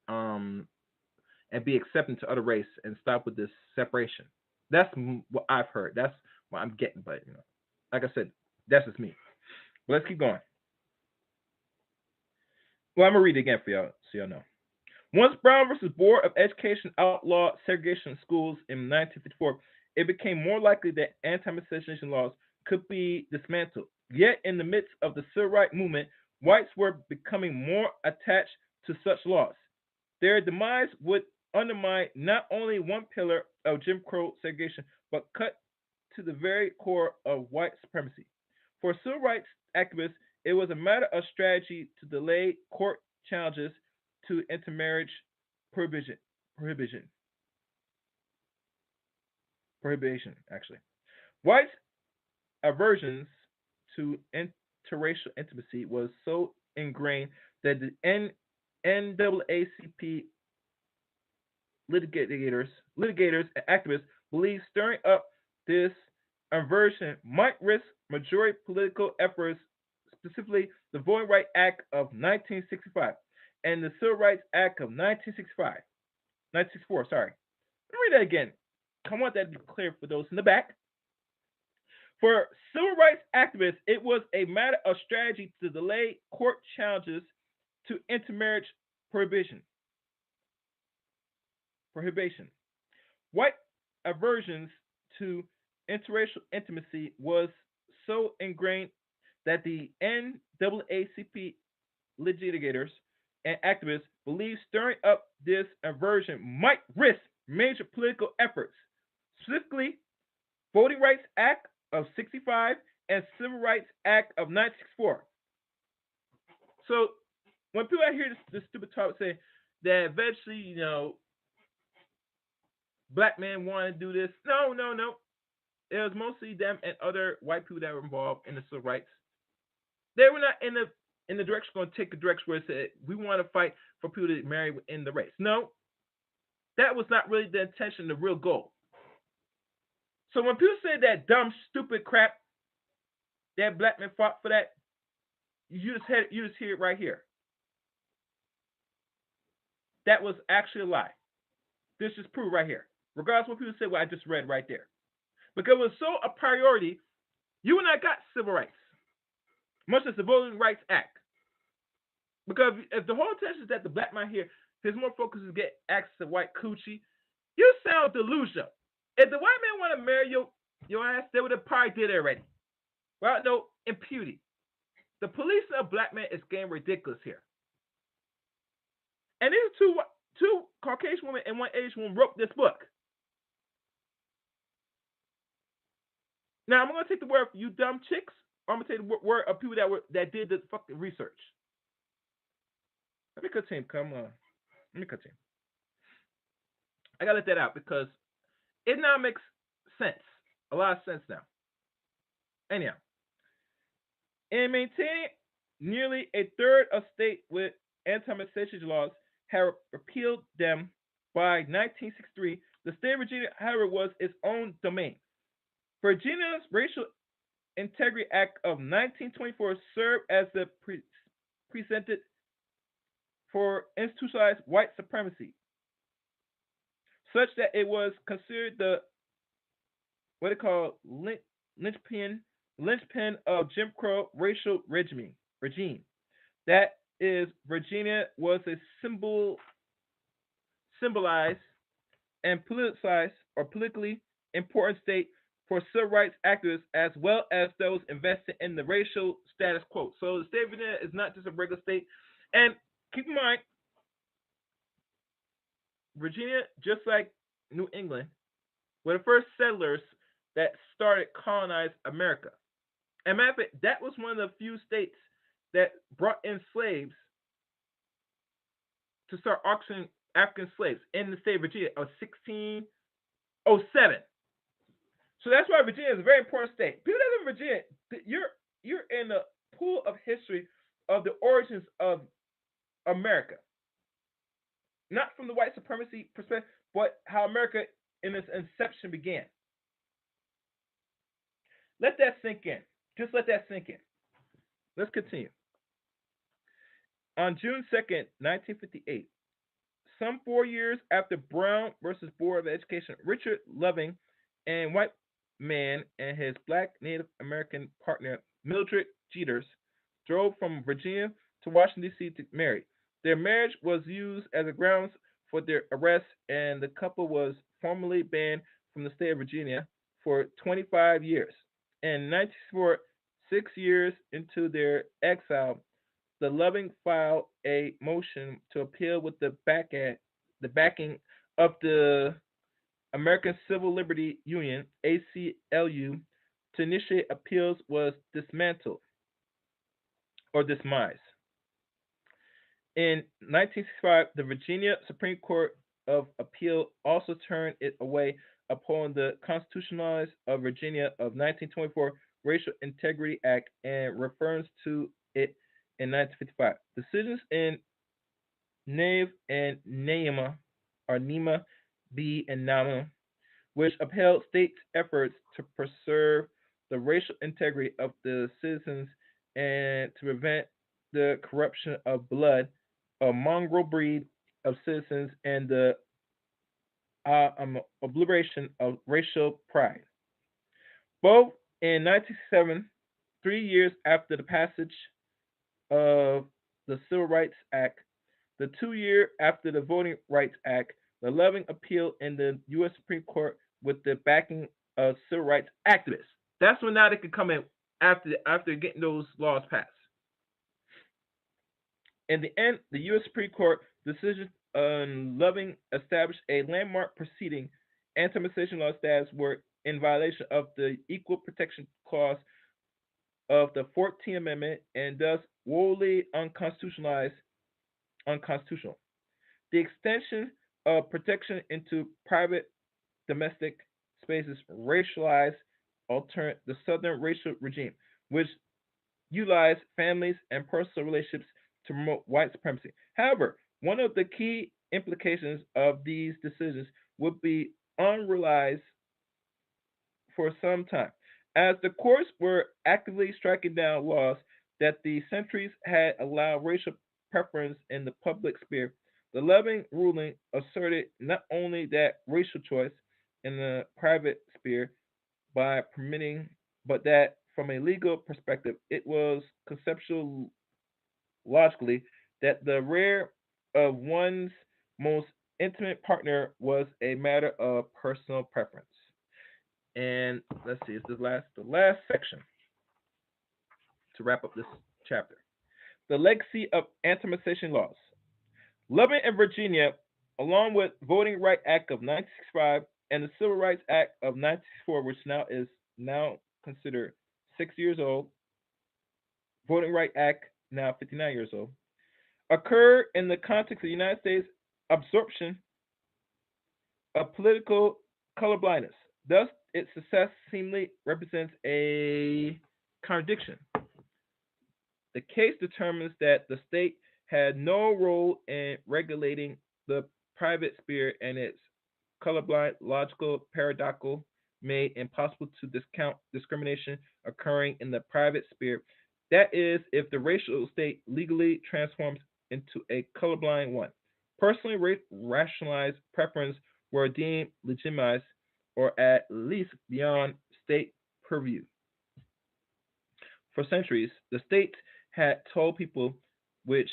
and be accepting to other race and stop with this separation. That's what I've heard. That's what I'm getting. But like I said, that's just me. But let's keep going. Well, I'm gonna read it again for y'all so y'all know. Once Brown versus Board of Education outlawed segregation in schools in 1954, it became more likely that anti-miscegenation laws could be dismantled. Yet, in the midst of the civil rights movement, whites were becoming more attached to such laws. Their demise would undermine not only one pillar of Jim Crow segregation, but cut to the very core of white supremacy. For civil rights activists, it was a matter of strategy to delay court challenges to intermarriage prohibition. Actually. Whites' aversions to interracial intimacy was so ingrained that the NAACP litigators and activists believed stirring up this aversion might risk majority political efforts, specifically the Voting Rights Act of 1965 and the Civil Rights Act of 1964. Sorry. Let me read that again. I want that to be clear for those in the back. For civil rights activists, it was a matter of strategy to delay court challenges to intermarriage prohibition. White aversions to interracial intimacy was so ingrained that the NAACP litigators and activists believed stirring up this aversion might risk major political efforts, specifically Voting Rights Act of 65 and Civil Rights Act of 1964. So when people out hear this stupid talk say that eventually, black men want to do this, no. It was mostly them and other white people that were involved in the civil rights. They were not in the direction going to take the direction where it said we want to fight for people to marry within the race. No, that was not really the intention, the real goal. So when people say that dumb, stupid crap, that black men fought for that, you just hear it right here. That was actually a lie. This is proof right here. Regardless of what people say, what I just read right there. Because it was so a priority, you and I got civil rights, much as the Voting Rights Act. Because if the whole intention is that the black man here, his more focus is get access to white coochie, you sound delusional. If the white man want to marry your ass, they would have probably did it already. Well, no impunity. The police of black men is getting ridiculous here. And these are two Caucasian women and one Asian woman wrote this book. Now I'm gonna take the word for you dumb chicks, or I'm gonna take the word of people that did the fucking research. Let me continue. Come on. Let me continue. I gotta let that out because it now makes sense. A lot of sense now. Anyhow, in maintaining nearly a third of states with anti-miscegenation laws have repealed them by 1963. The state of Virginia, however, was its own domain. Virginia's Racial Integrity Act of 1924 served as the precedent for institutionalized white supremacy, such that it was considered the what they call linchpin of Jim Crow racial regime. That is, Virginia was a symbolized and politicized or politically important state for civil rights activists as well as those invested in the racial status quo. So the state of Virginia is not just a regular state. And keep in mind, Virginia, just like New England, were the first settlers that started colonize America. And matter of fact, that was one of the few states that brought in slaves to start auctioning African slaves in the state of Virginia of 1607. So that's why Virginia is a very important state. People that live in Virginia, you're in the pool of history of the origins of America. Not from the white supremacy perspective, but how America in its inception began. Let that sink in. Just let that sink in. Let's continue. On June 2nd, 1958, some 4 years after Brown versus Board of Education, Richard Loving, a white man, and his black Native American partner, Mildred Jeters, drove from Virginia to Washington, D.C. to marry. Their marriage was used as a grounds for their arrest, and the couple was formally banned from the state of Virginia for 25 years. In 1964, 6 years into their exile, the Loving filed a motion to appeal with the backing of the American Civil Liberty Union (ACLU) to initiate appeals was dismantled or dismissed. In 1965, the Virginia Supreme Court of Appeal also turned it away upon the Constitutionalist of Virginia of 1924 Racial Integrity Act and refers to it in 1955. Decisions in Nave and Naima, or Nema B and Nama, which upheld states' efforts to preserve the racial integrity of the citizens and to prevent the corruption of blood, a mongrel breed of citizens, and the obliteration of racial pride. Both in 1967, 3 years after the passage of the Civil Rights Act, the 2 year after the Voting Rights Act, the Loving appealed in the U.S. Supreme Court with the backing of civil rights activists. That's when now they could come in after getting those laws passed. In the end, the U.S. Supreme Court decision on Loving established a landmark proceeding. Anti-miscegenation law status were in violation of the Equal Protection Clause of the 14th Amendment and thus wholly unconstitutional. The extension of protection into private domestic spaces racialized the Southern racial regime, which utilized families and personal relationships to promote white supremacy. However, one of the key implications of these decisions would be unrealized for some time, as the courts were actively striking down laws that the centuries had allowed racial preference in the public sphere. The Loving ruling asserted not only that racial choice in the private sphere by permitting, but that from a legal perspective, it was conceptual logically that the rare of one's most intimate partner was a matter of personal preference. And let's see, it's the last section to wrap up this chapter. The legacy of anti-miscegenation laws. Loving in Virginia, along with Voting Rights Act of 1965 and the Civil Rights Act of 1964, which now is considered 6 years old, Voting Rights Act now 59 years old, occurred in the context of the United States absorption of political colorblindness. Thus, its success seemingly represents a contradiction. The case determines that the state had no role in regulating the private sphere and its colorblind logical paradoxical made impossible to discount discrimination occurring in the private sphere. That is, if the racial state legally transforms into a colorblind one. Personally rationalized preference were deemed legitimized or at least beyond state purview. For centuries, the state had told people which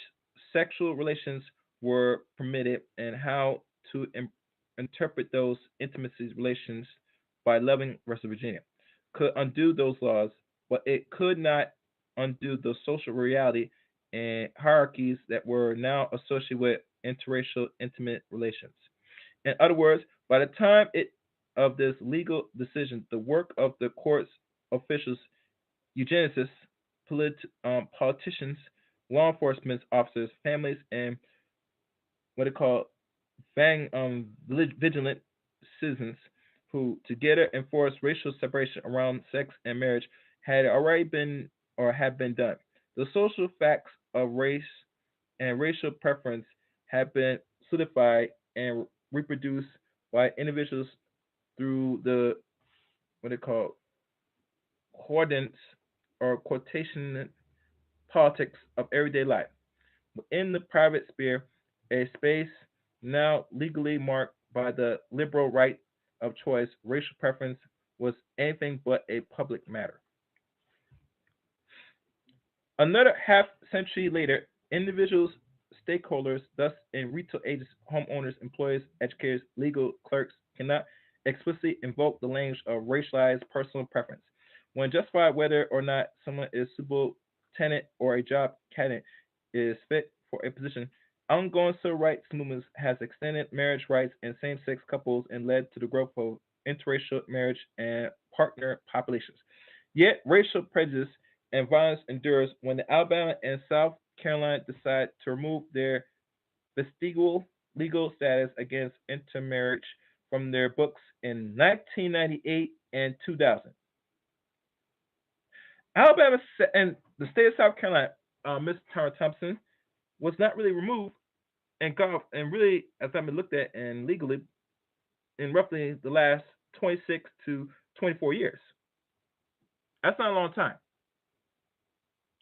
sexual relations were permitted and how to interpret those intimacy relations by loving West Virginia. Could undo those laws, but it could not undo the social reality and hierarchies that were now associated with interracial intimate relations. In other words, by the time of this legal decision, the work of the court's officials, eugenicists, politicians, law enforcement officers, families, and what they call vigilant citizens who together enforce racial separation around sex and marriage had already been or have been done. The social facts of race and racial preference have been solidified and reproduced by individuals through the what they call coordinates or quotation politics of everyday life. Within the private sphere, a space now legally marked by the liberal right of choice, racial preference was anything but a public matter. Another half century later, individuals, stakeholders, thus in retail agents, homeowners, employees, educators, legal clerks, cannot explicitly invoke the language of racialized personal preference. When justified whether or not someone is suitable tenant or a job candidate is fit for a position, ongoing civil rights movements has extended marriage rights in same-sex couples and led to the growth of interracial marriage and partner populations. Yet racial prejudice and violence endures when the Alabama and South Carolina decide to remove their vestigial legal status against intermarriage from their books in 1998 and 2000. Alabama and the state of South Carolina, Miss Tara Thompson, was not really removed and golf and really, as I've been looked at and legally in roughly the last 26 to 24 years. That's not a long time.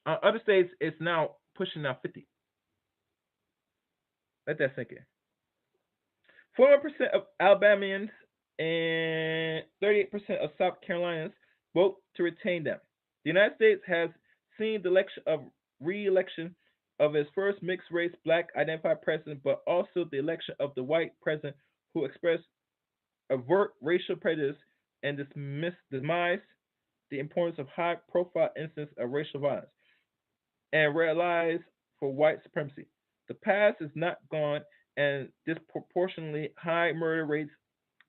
Other states, it's now pushing now 50. Let that sink in. 41% of Alabamians and 38% of South Carolinians vote to retain them. The United States has seen the election of re-election of its first mixed race black identified president, but also the election of the white president who expressed overt racial prejudice and demise the importance of high profile instances of racial violence and realized for white supremacy. The past is not gone, and disproportionately high murder rates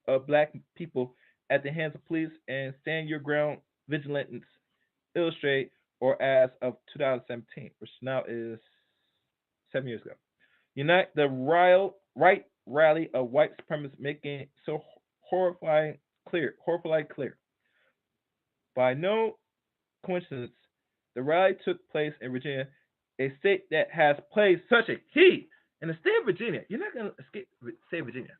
of black people at the hands of police and stand your ground vigilance illustrate, or as of 2017, which now is 7 years ago. Unite the right rally of white supremacists making it so horrifying clear. By no coincidence, the rally took place in Virginia, a state that has played such a key in the state of Virginia. You're not going to escape state of Virginia.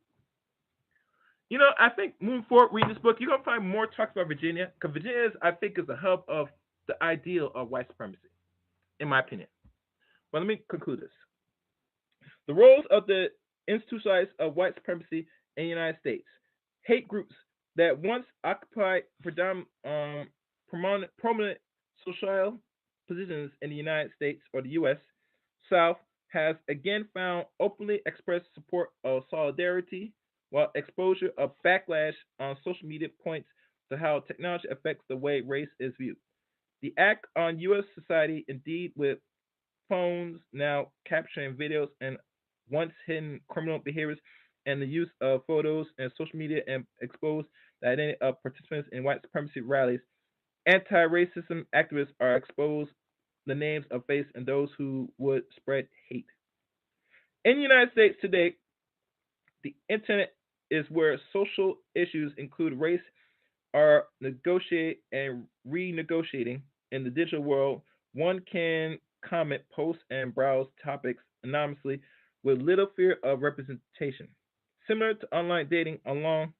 You know, I think moving forward, reading this book, you're going to find more talks about Virginia, because Virginia, I think, is the hub of the ideal of white supremacy, in my opinion. But let me conclude this. The roles of the institutionalized of white supremacy in the United States. Hate groups that once occupied prominent social positions in the United States or the U.S. South has again found openly expressed support of solidarity, while exposure of backlash on social media points to how technology affects the way race is viewed. The act on U.S. society, indeed, with phones now capturing videos and once hidden criminal behaviors, and the use of photos and social media and expose the identity of participants in white supremacy rallies, anti-racism activists are exposed the names of face and those who would spread hate. In the United States today, The internet is where social issues include race are negotiated and renegotiating. In the digital world, one can comment, post, and browse topics anonymously with little fear of representation. Similar to online dating, along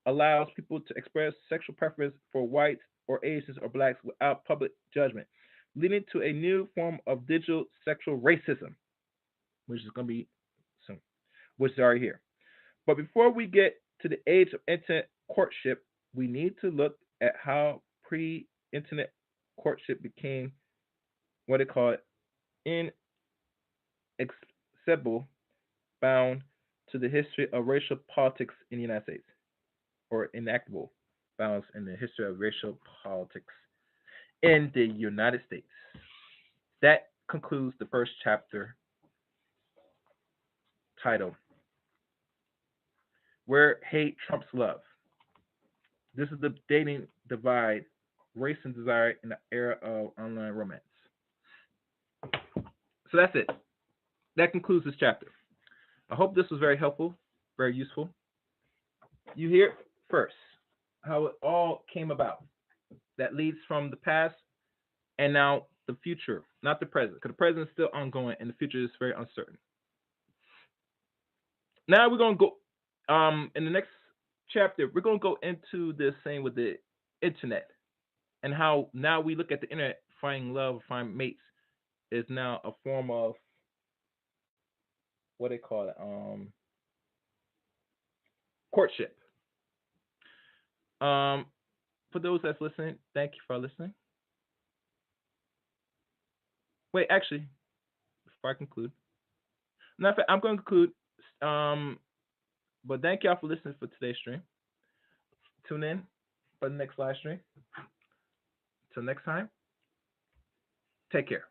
allows people to express sexual preference for whites or Asians or blacks without public judgment, leading to a new form of digital sexual racism, which is going to be soon, which is already here. But before we get to the age of internet courtship, we need to look at how pre internet courtship became what they call it inaccessible, bound to the history of racial politics in the United States, or enactable bounds in the history of racial politics in the United States. That concludes the first chapter titled Where Hate Trumps Love. This is the dating divide, race and desire in the era of online romance. So that's it. That concludes this chapter. I hope this was very helpful, very useful. You hear first how it all came about. That leads from the past and now the future, not the present, because the present is still ongoing and the future is very uncertain. Now we're gonna go in the next chapter, we're gonna go into this same with the internet and how now we look at the internet finding love, finding mates is now a form of what they call it, courtship. Um, for those that's listening, thank you for listening. Wait, actually, before I conclude, no, I'm going to conclude. Um, but thank y'all for listening for today's stream. Tune in for the next live stream. Till next time, take care.